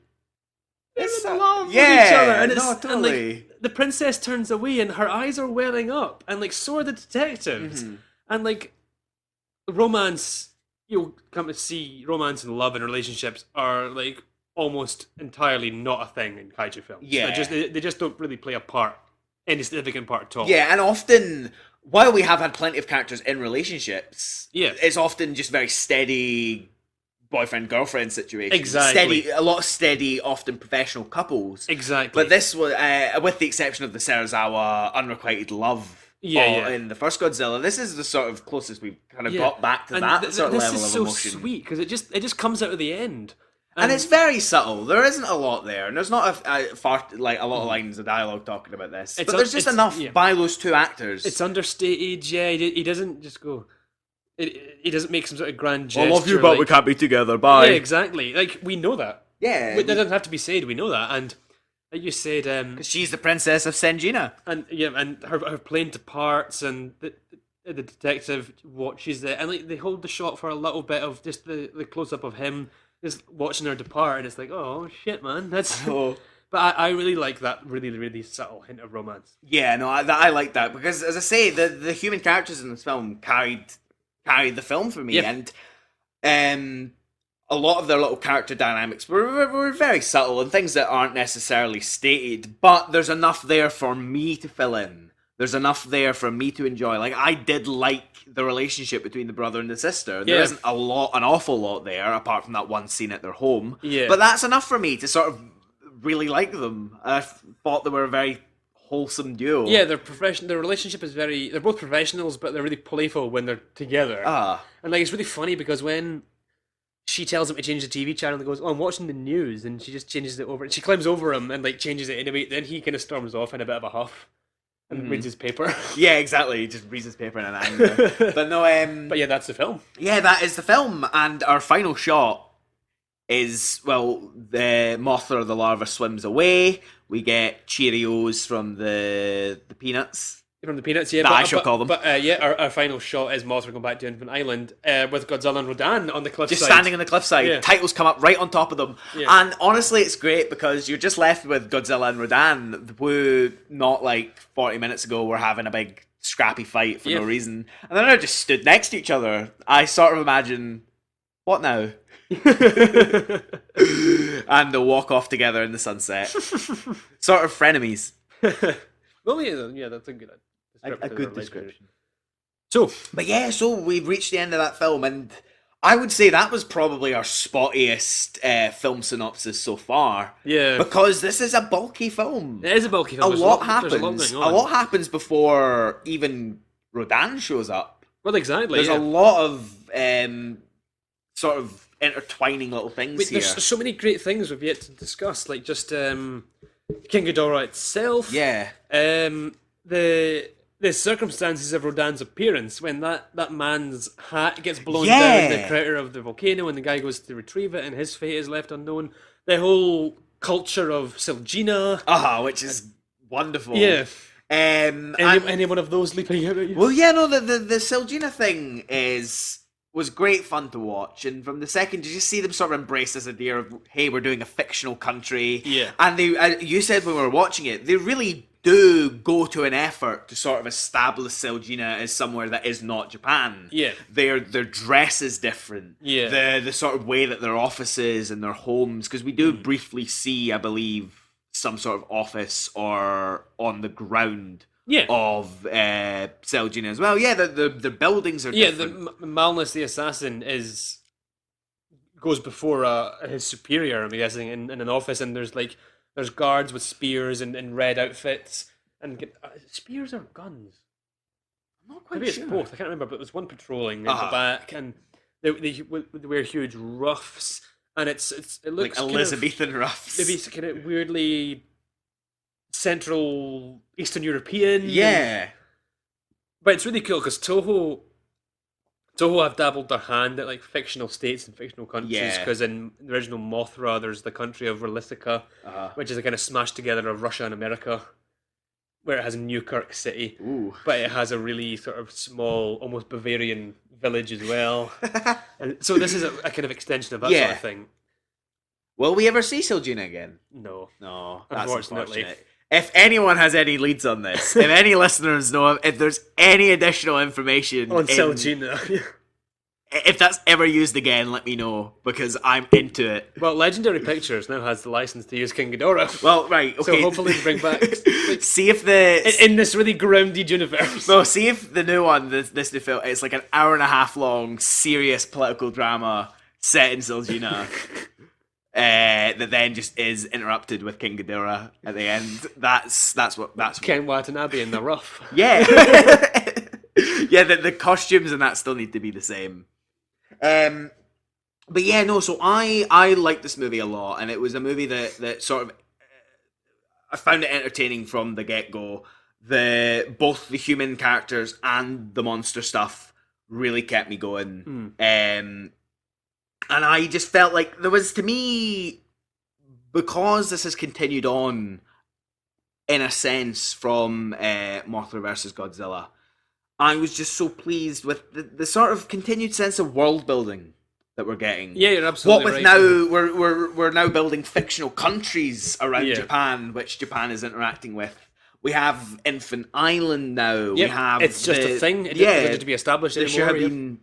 they're in love with each other. And it's, totally. and like, the princess turns away and her eyes are welling up, and like, so are the detectives. Mm-hmm. And like, romance, you'll come to see romance and love and relationships are like almost entirely not a thing in kaiju films. Yeah. They just don't really play a part, any significant part at all. Yeah, and often, while we have had plenty of characters in relationships, it's often just very steady boyfriend-girlfriend situations. Exactly. A lot of steady, often professional couples. Exactly. But this was, with the exception of the Serizawa unrequited love in the first Godzilla, this is the sort of closest we've kind of got back to and that sort of level of emotion. This is so sweet, because it just comes out at the end. And it's very subtle. There isn't a lot there, and there's not a lot of lines of dialogue talking about this. But there's just enough by those two actors. It's understated, yeah. He doesn't just go... He doesn't make some sort of grand gesture. I love you, but we can't be together, bye. Yeah, exactly. Like, we know that. Yeah. It doesn't have to be said, we know that. And like you said... Because she's the princess of Senjina. And and her plane departs, and the detective watches it. And like, they hold the shot for a little bit of just the close-up of him just watching her depart, and it's like, oh shit, man, that's. Oh. But I really like that really, really subtle hint of romance. Yeah, no, I like that, because as I say, the human characters in this film carried the film for me, and a lot of their little character dynamics were very subtle and things that aren't necessarily stated, but there's enough there for me to fill in. There's enough there for me to enjoy. Like, I did like the relationship between the brother and the sister. There isn't an awful lot there, apart from that one scene at their home. Yeah. But that's enough for me to sort of really like them. I thought they were a very wholesome duo. Yeah, their relationship is very... They're both professionals, but they're really playful when they're together. And like, it's really funny, because when she tells him to change the TV channel, and goes, oh, I'm watching the news, and she just changes it over, and she climbs over him and like changes it anyway, then he kind of storms off in a bit of a huff. And reads his paper. Yeah, exactly. He just reads his paper in an anger. But no, But yeah, that's the film. Yeah, that is the film. And our final shot is, well, the Mothra, the larva, swims away. We get Cheerios from the Peanuts. From the Peanuts, yeah. I shall call them. But our final shot is Mothra going back to Infant Island with Godzilla and Rodan on the cliffside. Just standing on the cliffside. Yeah. Titles come up right on top of them. Yeah. And honestly, it's great, because you're just left with Godzilla and Rodan, who not like 40 minutes ago were having a big scrappy fight for no reason. And then they're just stood next to each other. I sort of imagine, what now? And they'll walk off together in the sunset. Sort of frenemies. Well, yeah, that's a good description. So We've reached the end of that film, and I would say that was probably our spottiest film synopsis so far. Yeah. Because this is a bulky film. It is a bulky film. A lot happens before even Rodan shows up. Well, exactly. There's a lot of sort of intertwining little things here. There's so many great things we've yet to discuss, like just King Ghidorah itself. Yeah. The circumstances of Rodan's appearance, when that man's hat gets blown down in the crater of the volcano and the guy goes to retrieve it and his fate is left unknown. The whole culture of Selgina. Which is wonderful. Yeah. And Any one of those leaping out at you? well, yeah, no, the Selgina thing was great fun to watch, and from the second, you just see them sort of embrace this idea of, hey, we're doing a fictional country. Yeah. And you said when we were watching it, they really do go to an effort to sort of establish Selgina as somewhere that is not Japan. Yeah. Their dress is different. Yeah. The sort of way that their offices and their homes, because we do briefly see, I believe, some sort of office or on the ground of Selgina as well. Yeah, the buildings are different. Yeah, the Malnus the assassin goes before his superior, I'm guessing, in an office, and there's guards with spears and red outfits, and spears or guns? I'm not quite Maybe sure. it's both. I can't remember, but there's one patrolling in the back, and they wear huge ruffs, and it looks like Elizabethan ruffs. Maybe it's kind of weirdly Central Eastern European. Yeah. But it's really cool because Toho have dabbled their hand at like fictional states and fictional countries, because in the original Mothra there's the country of Verlitica, which is a kind of smashed together of Russia and America, where it has Newkirk City. Ooh. But it has a really sort of small, almost Bavarian village as well. And so this is a kind of extension of that sort of thing. Will we ever see Selgina again? No, that's unfortunately. unfortunate. If anyone has any leads on this, if any listeners know if there's any additional information on Selgina, if that's ever used again, let me know, because I'm into it. Well, Legendary Pictures now has the license to use King Ghidorah. Well, right, okay. So hopefully bring back... see if in this really grounded universe. No, see if the new one, this new film, it's like an hour and a half long, serious political drama set in Selgina. That then just is interrupted with King Ghidorah at the end. That's Ken Watanabe in the rough. Yeah. Yeah, the costumes and that still need to be the same. But yeah, no, so I liked this movie a lot, and it was a movie that sort of I found it entertaining from the get-go. Both the human characters and the monster stuff really kept me going. And I just felt like there was, to me, because this has continued on, in a sense, from Mothra vs. Godzilla, I was just so pleased with the sort of continued sense of world building that we're getting. Yeah, you're absolutely what with right. Now, we're now building fictional countries around Japan, which Japan is interacting with. We have Infant Island now. Yep, we have it's just a thing. It doesn't need to be established anymore.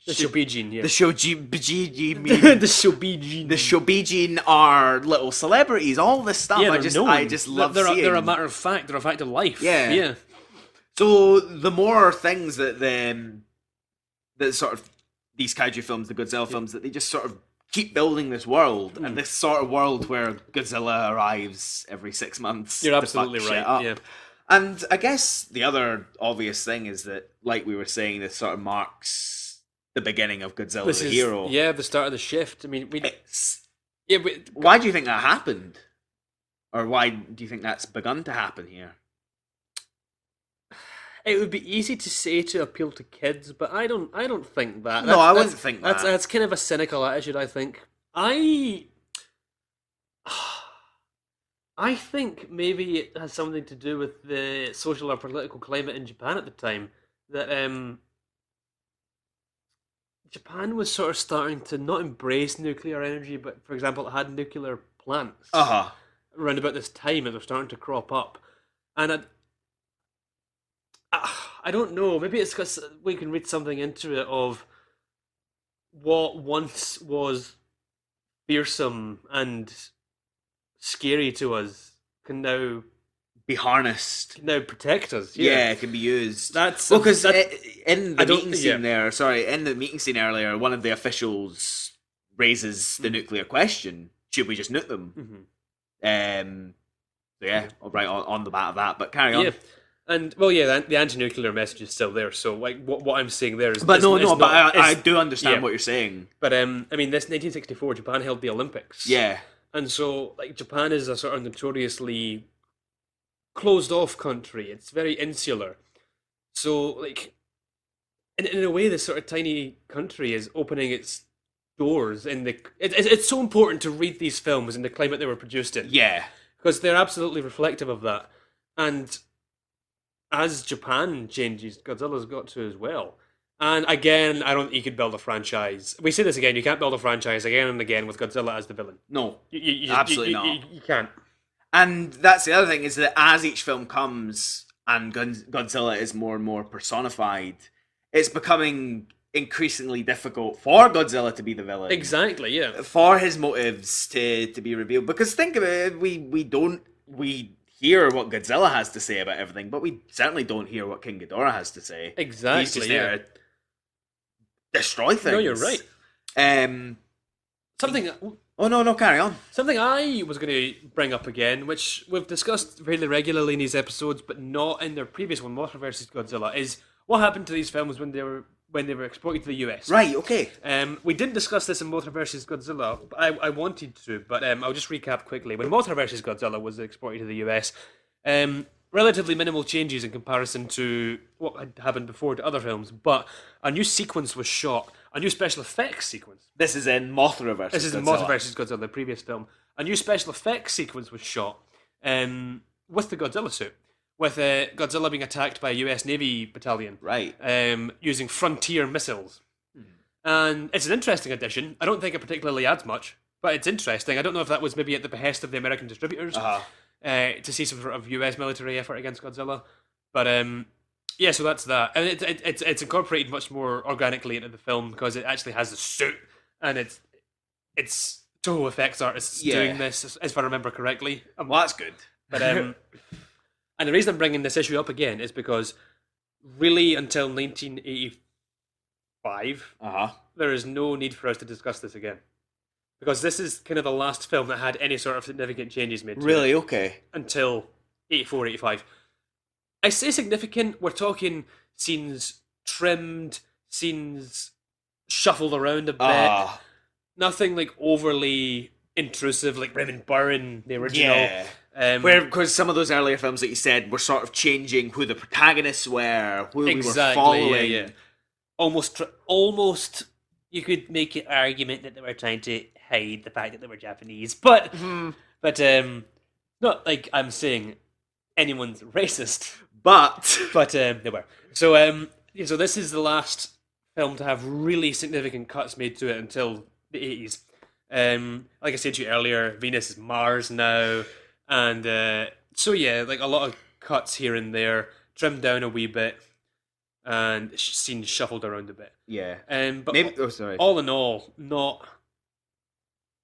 The Shobijin, yeah. The Shobijin. The Shobijin. The Shobijin are little celebrities. All this stuff, Yeah, I just love seeing. They're a matter of fact. They're a fact of life. Yeah. So the more things that sort of these kaiju films, the Godzilla films, that they just sort of keep building this world, and this sort of world where Godzilla arrives every 6 months. You're absolutely right. Yeah. And I guess the other obvious thing is that, like we were saying, this sort of marks the beginning of Godzilla the hero. Yeah, the start of the shift. I mean, why do you think that happened? Or why do you think that's begun to happen here? It would be easy to say to appeal to kids, but I don't think that. No, I wouldn't think that. That's kind of a cynical attitude, I think. I think maybe it has something to do with the social or political climate in Japan at the time. That Japan was sort of starting to not embrace nuclear energy, but, for example, it had nuclear plants around about this time, and they're starting to crop up. And I don't know, maybe it's because we can read something into it of what once was fearsome and scary to us can now be harnessed. Can now protect us. Yeah, it can be used. Because in the meeting scene in the meeting scene earlier, one of the officials raises the nuclear question: should we just nuke them? Right on the bat of that. But carry on. Yeah. And the anti-nuclear message is still there. So like what I'm saying there is, I do understand what you're saying. But I mean, this 1964, Japan held the Olympics. Yeah, and so like Japan is a sort of notoriously closed off country. It's very insular. So like in a way, this sort of tiny country is opening its outdoors in the. It's so important to read these films in the climate they were produced in. Yeah. Because they're absolutely reflective of that. And as Japan changes, Godzilla's got to as well. And again, I don't think you could build a franchise. We say this again, you can't build a franchise again and again with Godzilla as the villain. No, You absolutely not. You can't. And that's the other thing, is that as each film comes and Godzilla is more and more personified, it's becoming increasingly difficult for Godzilla to be the villain. Exactly, yeah. For his motives to be revealed. Because think of it, we hear what Godzilla has to say about everything, but we certainly don't hear what King Ghidorah has to say. Exactly, He's just there to destroy things. No, you're right. Something... Oh, no, carry on. Something I was going to bring up again, which we've discussed fairly regularly in these episodes, but not in their previous one, Mothra vs. Godzilla, is what happened to these films when they were exported to the US. Right, okay. We didn't discuss this in Mothra vs. Godzilla, but I wanted to, but I'll just recap quickly. When Mothra vs. Godzilla was exported to the US, relatively minimal changes in comparison to what had happened before to other films, but a new sequence was shot, a new special effects sequence. This is in Mothra vs. This is in Mothra vs. Godzilla, the previous film. A new special effects sequence was shot with the Godzilla suit, with Godzilla being attacked by a US Navy battalion. Right. Using Frontier missiles. And it's an interesting addition. I don't think it particularly adds much, but it's interesting. I don't know if that was maybe at the behest of the American distributors to see some sort of US military effort against Godzilla. But yeah, so that's that. And it's incorporated much more organically into the film because it actually has a suit, and it's Toho effects artists doing this, if I remember correctly. Well, that's good. But and the reason I'm bringing this issue up again is because really until 1985, there is no need for us to discuss this again. Because this is kind of the last film that had any sort of significant changes made to Really? it. Okay. Until 84, 85. I say significant, we're talking scenes trimmed, scenes shuffled around a bit. Nothing like overly intrusive, like Raymond Burr, the original. Yeah. Because some of those earlier films that you said were sort of changing who the protagonists were, who we were following. Yeah. Almost, you could make an argument that they were trying to hide the fact that they were Japanese, but not like I'm saying anyone's racist, but they were. So so this is the last film to have really significant cuts made to it until the 80s. Like I said to you earlier, Venus is Mars now, and so yeah, like a lot of cuts here and there, trimmed down a wee bit, and scenes shuffled around a bit. Yeah. But maybe. All in all,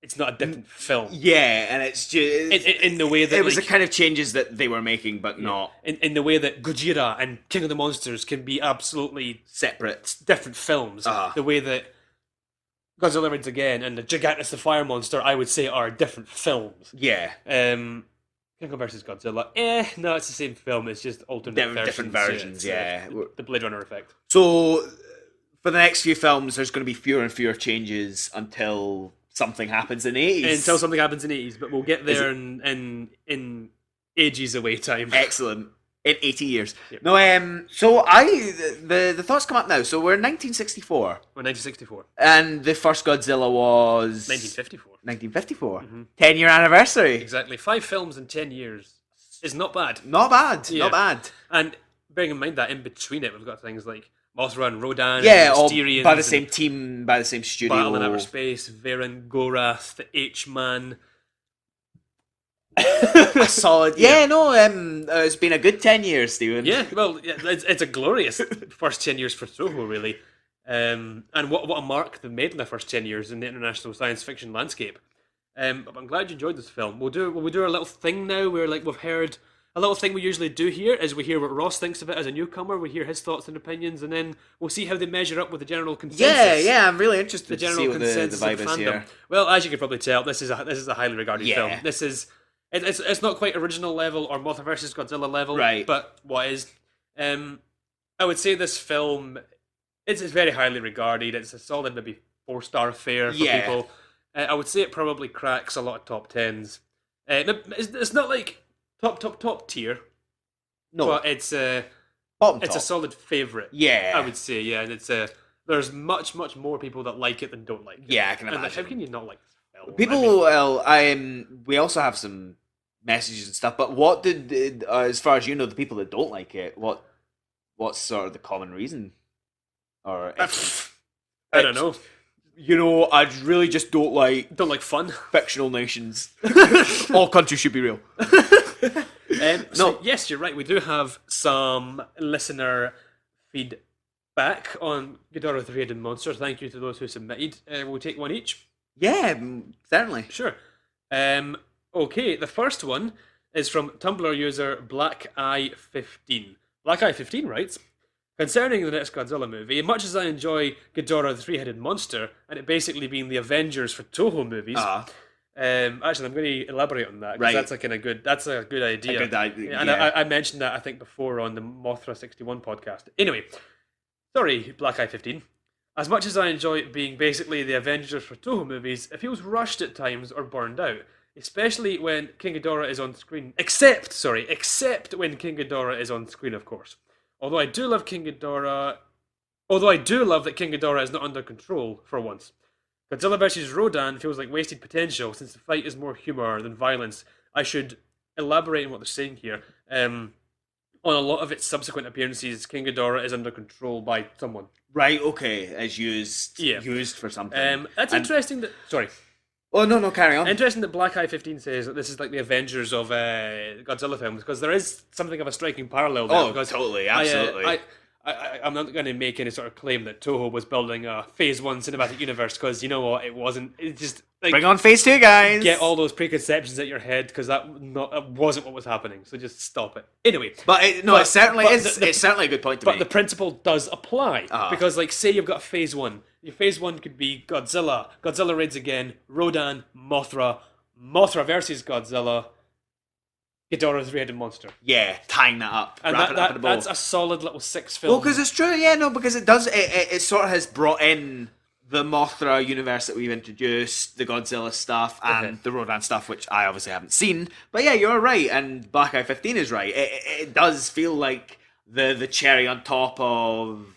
it's not a different film. Yeah, and it's just in the way that it was the kind of changes that they were making, but not in the way that Gojira and King of the Monsters can be absolutely separate, different films. The way that Godzilla Rides Again and the Gigantus the Fire Monster, I would say, are different films. Yeah. King Kong vs. Godzilla, no, it's the same film. It's just alternate different versions. Yeah, the Blade Runner effect. So for the next few films, there's going to be fewer and fewer changes until something happens in the 80s. Until something happens in the 80s, but we'll get there in ages away time. Excellent. In 80 years. Yep. No, so the thoughts come up now. So we're in 1964. We're 1964. And the first Godzilla was 1954. 1954. 10-year anniversary. Exactly. 5 films in 10 years is not bad. Not bad. Yeah. Not bad. And bearing in mind that in between it, we've got things like Mothra and Rodan, all Mysterians, by the same team, by the same studio. Battle in Outer Space, Varen, Gorath, the H-Man. A solid. It's been a good 10 years, Steven. Yeah, well, it's a glorious first 10 years for Toho, really. And what a mark they've made in the first 10 years in the international science fiction landscape. But I'm glad you enjoyed this film. We'll do a little thing now where we've heard a little thing we usually do here is we hear what Ross thinks of it as a newcomer. We hear his thoughts and opinions, and then we'll see how they measure up with the general consensus. Yeah, I'm really interested to see what the vibe is here. Well, as you can probably tell, this is a highly regarded film. This is it's not quite original level or Mothra vs. Godzilla level, right? But what is? I would say this film it's very highly regarded. It's a solid maybe 4-star affair for people. I would say it probably cracks a lot of top 10s. It's not like top tier. No, but it's a bottom it's top. a solid favourite. Yeah, I would say. Yeah, and it's there's much more people that like it than don't like it. Yeah, I can And imagine. how can you not like this film? People, we also have some messages and stuff. But what did, as far as you know, the people that don't like it, what's sort of the common reason? Or I don't know. You know, I really just don't like fun. fictional nations. All countries should be real. So yes, you're right. We do have some listener feedback on Ghidorah the Three-Headed Monster. Thank you to those who submitted. We'll take one each. Yeah, certainly. Sure. Okay, the first one is from Tumblr user BlackEye15. BlackEye15 writes, concerning the next Godzilla movie, much as I enjoy Ghidorah the Three-Headed Monster, and it basically being the Avengers for Toho movies, actually I'm going to elaborate on that, because that's a good idea. A good idea. And I mentioned that, I think, before on the Mothra 61 podcast. Anyway, sorry, BlackEye15. As much as I enjoy it being basically the Avengers for Toho movies, it feels rushed at times or burned out. Especially when King Ghidorah is on screen. Except when King Ghidorah is on screen, of course. Although I do love that King Ghidorah is not under control for once. Godzilla vs. Rodan feels like wasted potential since the fight is more humor than violence. I should elaborate on what they're saying here. On a lot of its subsequent appearances, King Ghidorah is under control by someone. Right, okay, as used for something. That's interesting that... Sorry. Oh, no, carry on. Interesting that BlackEye15 says that this is like the Avengers of Godzilla films, because there is something of a striking parallel there. Oh, totally, absolutely. I'm not going to make any sort of claim that Toho was building a Phase 1 cinematic universe, because you know what, it wasn't. It's just... Like, bring on Phase 2, guys! Get all those preconceptions out your head, because that wasn't what was happening, so just stop it. Anyway. It's certainly a good point to make. But the principle does apply, because, like, say you've got a Phase 1. Your Phase 1 could be Godzilla raids again, Rodan, Mothra versus Godzilla, Ghidorah the Three-Headed Monster. Yeah, tying that up. And that's a solid little 6 film. Well, because it's true, because it does, it sort of has brought in the Mothra universe that we've introduced, the Godzilla stuff, and the Rodan stuff, which I obviously haven't seen. But yeah, you're right, and BlackEye15 is right. It does feel like the cherry on top of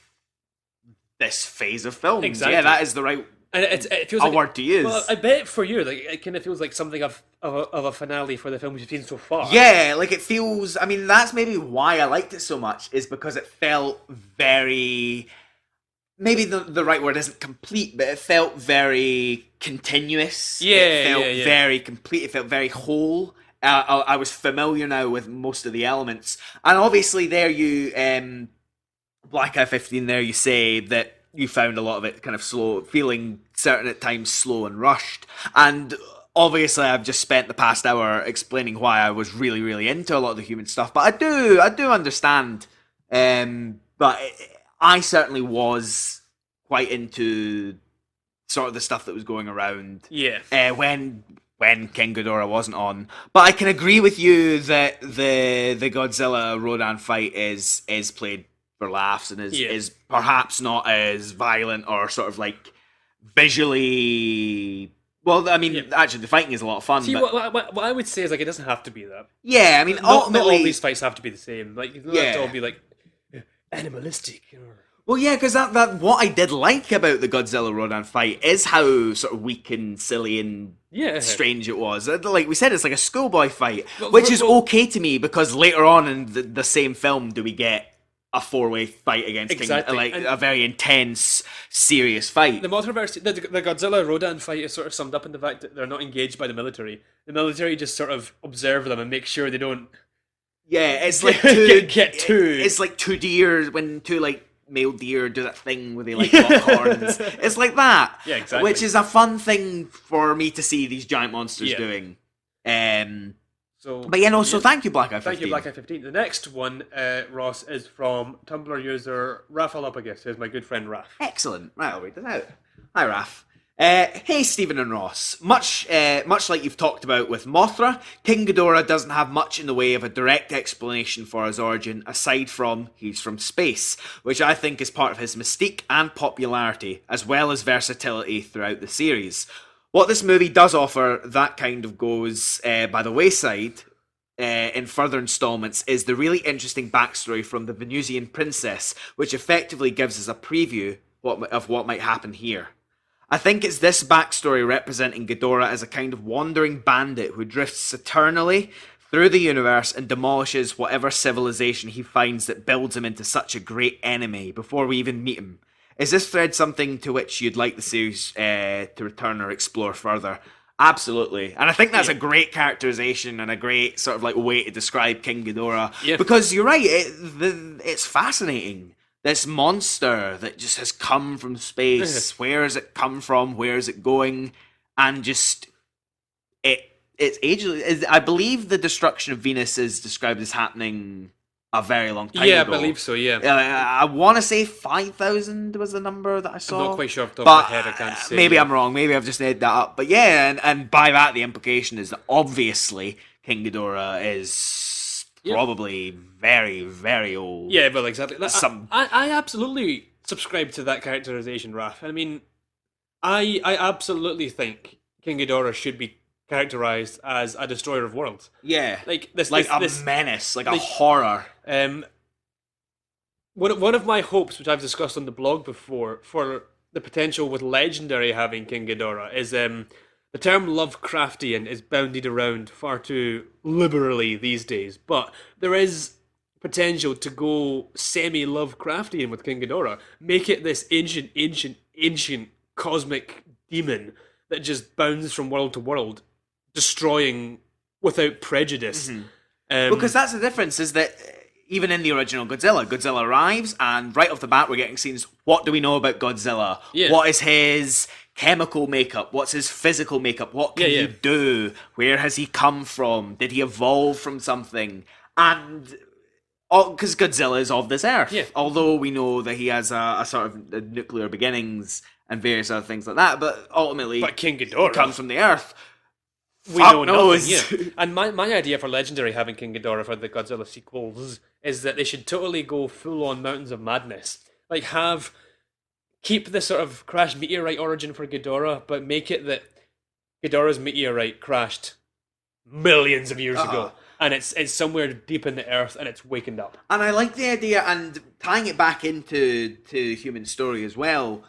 this phase of films. Exactly. Yeah, that is the right and it feels like word to use. Well, I bet for you, like, it kind of feels like something of a finale for the films you've seen so far. Yeah, like it feels... I mean, that's maybe why I liked it so much, is because it felt very... Maybe the right word isn't complete, but it felt very continuous. Yeah, it felt very complete. It felt very whole. I was familiar now with most of the elements. And obviously there you... BlackEye15 there, you say that you found a lot of it kind of slow, feeling certain at times slow and rushed. And obviously I've just spent the past hour explaining why I was really, really into a lot of the human stuff. But I do understand. But I certainly was quite into sort of the stuff that was going around. Yeah. When King Ghidorah wasn't on. But I can agree with you that the Godzilla Rodan fight is played for laughs and is perhaps not as violent or sort of like visually... Well, I mean, actually, the fighting is a lot of fun. See, but... what I would say is, like, it doesn't have to be that. Yeah, I mean, ultimately... Not all these fights have to be the same. Like, you don't have to all be, like, animalistic. Well, yeah, because that what I did like about the Godzilla Rodan fight is how sort of weak and silly and strange it was. Like we said, it's like a schoolboy fight, which is okay to me, because later on in the same film do we get a 4-way fight against King, like a very intense, serious fight. The Mothra the Godzilla Rodan fight is sort of summed up in the fact that they're not engaged by the military. The military just sort of observe them and make sure they don't. Yeah, it's like two. It's like two deer when two like male deer do that thing where they like lock horns. It's like that. Yeah, exactly. Which is a fun thing for me to see these giant monsters doing. So thank you, BlackEye15. Thank you, BlackEye15. The next one, Ross, is from Tumblr user Raffalophagus, who's my good friend Raff. Excellent. Right, I'll read it out. Hi, Raff. Hey, Steven and Roz. Much like you've talked about with Mothra, King Ghidorah doesn't have much in the way of a direct explanation for his origin, aside from he's from space, which I think is part of his mystique and popularity, as well as versatility throughout the series. What this movie does offer that kind of goes by the wayside in further installments is the really interesting backstory from the Venusian princess, which effectively gives us a preview what might happen here. I think it's this backstory representing Ghidorah as a kind of wandering bandit who drifts eternally through the universe and demolishes whatever civilization he finds that builds him into such a great enemy before we even meet him. Is this thread something to which you'd like the series to return or explore further? Absolutely. And I think that's a great characterization and a great sort of like way to describe King Ghidorah. Yeah. Because you're right, it's fascinating. This monster that just has come from space. Where has it come from? Where is it going? And just it's ageless. I believe the destruction of Venus is described as happening a very long time ago. Yeah, I believe so, yeah. I want to say 5,000 was the number that I saw. I'm not quite sure off the top of my head, I can't say. Maybe I'm wrong, maybe I've just made that up. But yeah, and by that the implication is that obviously King Ghidorah is probably very, very old. Yeah, well, exactly. I absolutely subscribe to that characterization, Raph. I mean, I absolutely think King Ghidorah should be characterized as a destroyer of worlds. Yeah, like a menace, like a horror. One of my hopes, which I've discussed on the blog before, for the potential with Legendary having King Ghidorah is the term Lovecraftian is bounded around far too liberally these days, but there is potential to go semi-Lovecraftian with King Ghidorah. Make it this ancient cosmic demon that just bounds from world to world, destroying without prejudice. Mm-hmm. Because that's the difference, is that even in the original Godzilla arrives, and right off the bat we're getting scenes, what do we know about Godzilla? Yeah. What is his chemical makeup? What's his physical makeup? What can he do? Where has he come from? Did he evolve from something? And because Godzilla is of this earth, although we know that he has a sort of nuclear beginnings and various other things like that, but ultimately King Ghidorah comes from the earth. We know nothing, yeah. And my idea for Legendary having King Ghidorah for the Godzilla sequels is that they should totally go full on Mountains of Madness. Like keep the sort of crashed meteorite origin for Ghidorah, but make it that Ghidorah's meteorite crashed millions of years ago, and it's somewhere deep in the earth, and it's wakened up. And I like the idea, and tying it back into human story as well,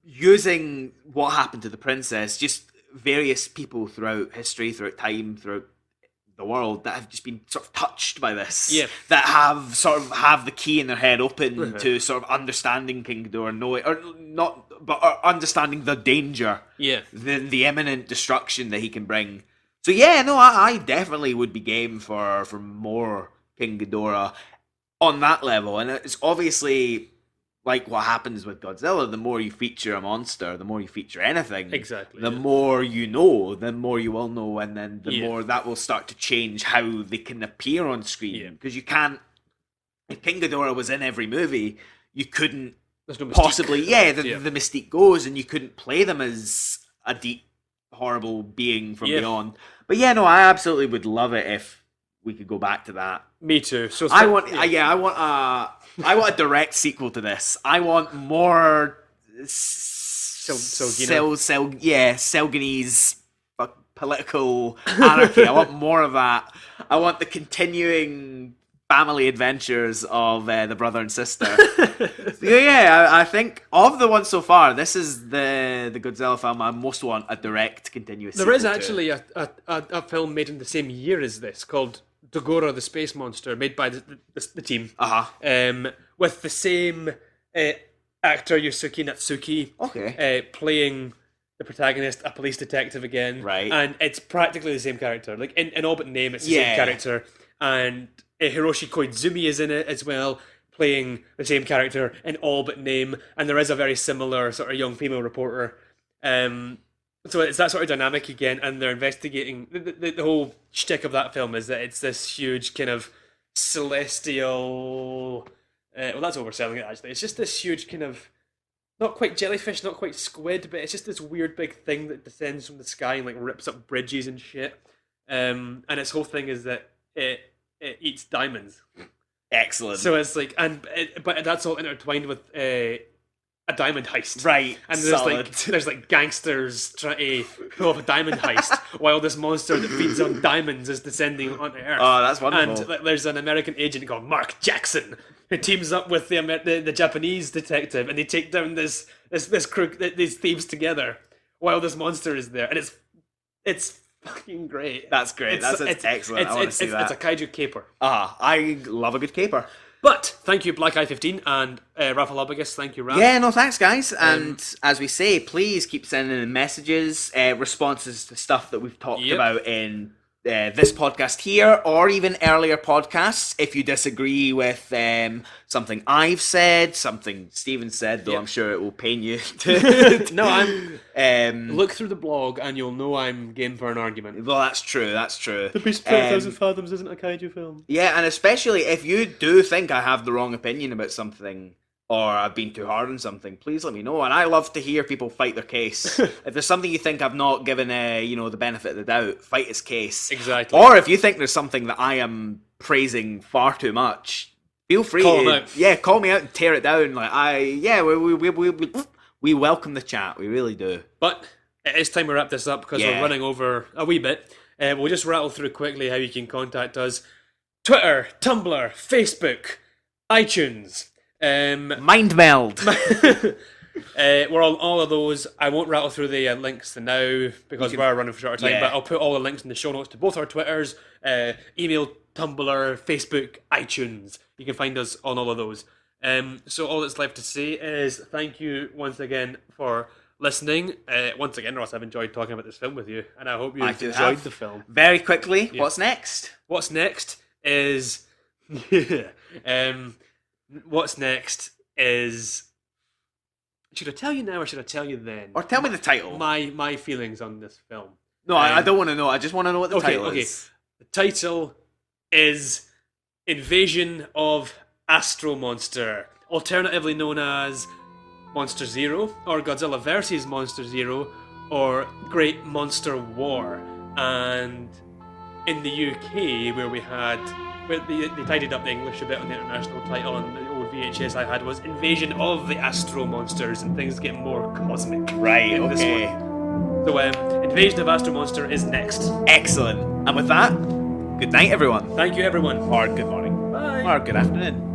using what happened to the princess, just various people throughout history, throughout time, throughout the world that have just been sort of touched by this, that have the key in their head open to sort of understanding King Ghidorah, understanding the danger, the imminent destruction that he can bring. So I definitely would be game for more King Ghidorah on that level, and it's obviously like what happens with Godzilla. The more you feature a monster, the more you feature anything, the more you know, the more you will know, and then the more that will start to change how they can appear on screen. Because you can't, if King Ghidorah was in every movie, you couldn't possibly, the mystique goes, and you couldn't play them as a deep, horrible being from beyond. But I absolutely would love it if we could go back to that. Me too. So I want a direct sequel to this. I want more Selganese political anarchy. I want more of that. I want the continuing family adventures of the brother and sister. I think of the ones so far, this is the Godzilla film I most want a direct continuous sequel. There is actually a film made in the same year as this called Ghidorah the Space Monster, made by the team, with the same actor Yusuke Natsuki, playing the protagonist, a police detective again, right? And it's practically the same character, like in all but name, it's the same character. And Hiroshi Koizumi is in it as well, playing the same character in all but name. And there is a very similar sort of young female reporter. So it's that sort of dynamic again, and they're investigating. The whole shtick of that film is that it's this huge kind of celestial. Well, that's overselling it actually. It's just this huge kind of, not quite jellyfish, not quite squid, but it's just this weird big thing that descends from the sky and like rips up bridges and shit. And its whole thing is that it eats diamonds. Excellent. So it's like, but that's all intertwined with a diamond heist. Right. And there's solid. there's like gangsters trying to pull off a diamond heist while this monster that feeds on diamonds is descending onto Earth. Oh, that's wonderful. And there's an American agent called Mark Jackson who teams up with the Japanese detective, and they take down this crook, these thieves together while this monster is there, and it's fucking great. That's great. That's excellent. I want to see that. It's a kaiju caper. I love a good caper. But thank you, Black Eye 15 and Raffalabagus. Thank you, Raph. Yeah, no, thanks, guys. And as we say, please keep sending in messages, responses to stuff that we've talked about in this podcast here, or even earlier podcasts. If you disagree with something I've said, something Steven said, though I'm sure it will pain you. No, look through the blog and you'll know I'm game for an argument. Well, that's true. That's true. The Beast of 20,000 Fathoms isn't a kaiju film. Yeah, and especially if you do think I have the wrong opinion about something, or I've been too hard on something, please let me know. And I love to hear people fight their case. If there's something you think I've not given the benefit of the doubt, fight its case. Exactly. Or if you think there's something that I am praising far too much, feel free to call me out and tear it down. We welcome the chat. We really do. But it is time we wrap this up because we're running over a wee bit. We'll just rattle through quickly how you can contact us. Twitter, Tumblr, Facebook, iTunes. Mind meld. We're on all of those. I won't rattle through the links now because we're running for short time, but I'll put all the links in the show notes to both our Twitters, email, Tumblr, Facebook, iTunes. You can find us on all of those. So all that's left to say is thank you once again for listening. Once again, Ross, I've enjoyed talking about this film with you, and I hope you enjoyed the film. Very quickly, what's next? What's next is... What's next is... Should I tell you now or should I tell you then? Or tell me the title. My feelings on this film. No, I don't want to know. I just want to know what the title is. The title is Invasion of Astro Monster, alternatively known as Monster Zero, or Godzilla vs. Monster Zero, or Great Monster War. And in the UK, where they tidied up the English a bit on the international title, and the old VHS I had was Invasion of the Astro Monsters, and things get more cosmic. Right, in this okay. one. So, Invasion of Astro Monster is next. Excellent. And with that, good night, everyone. Thank you, everyone. Or good morning. Bye. Or good afternoon.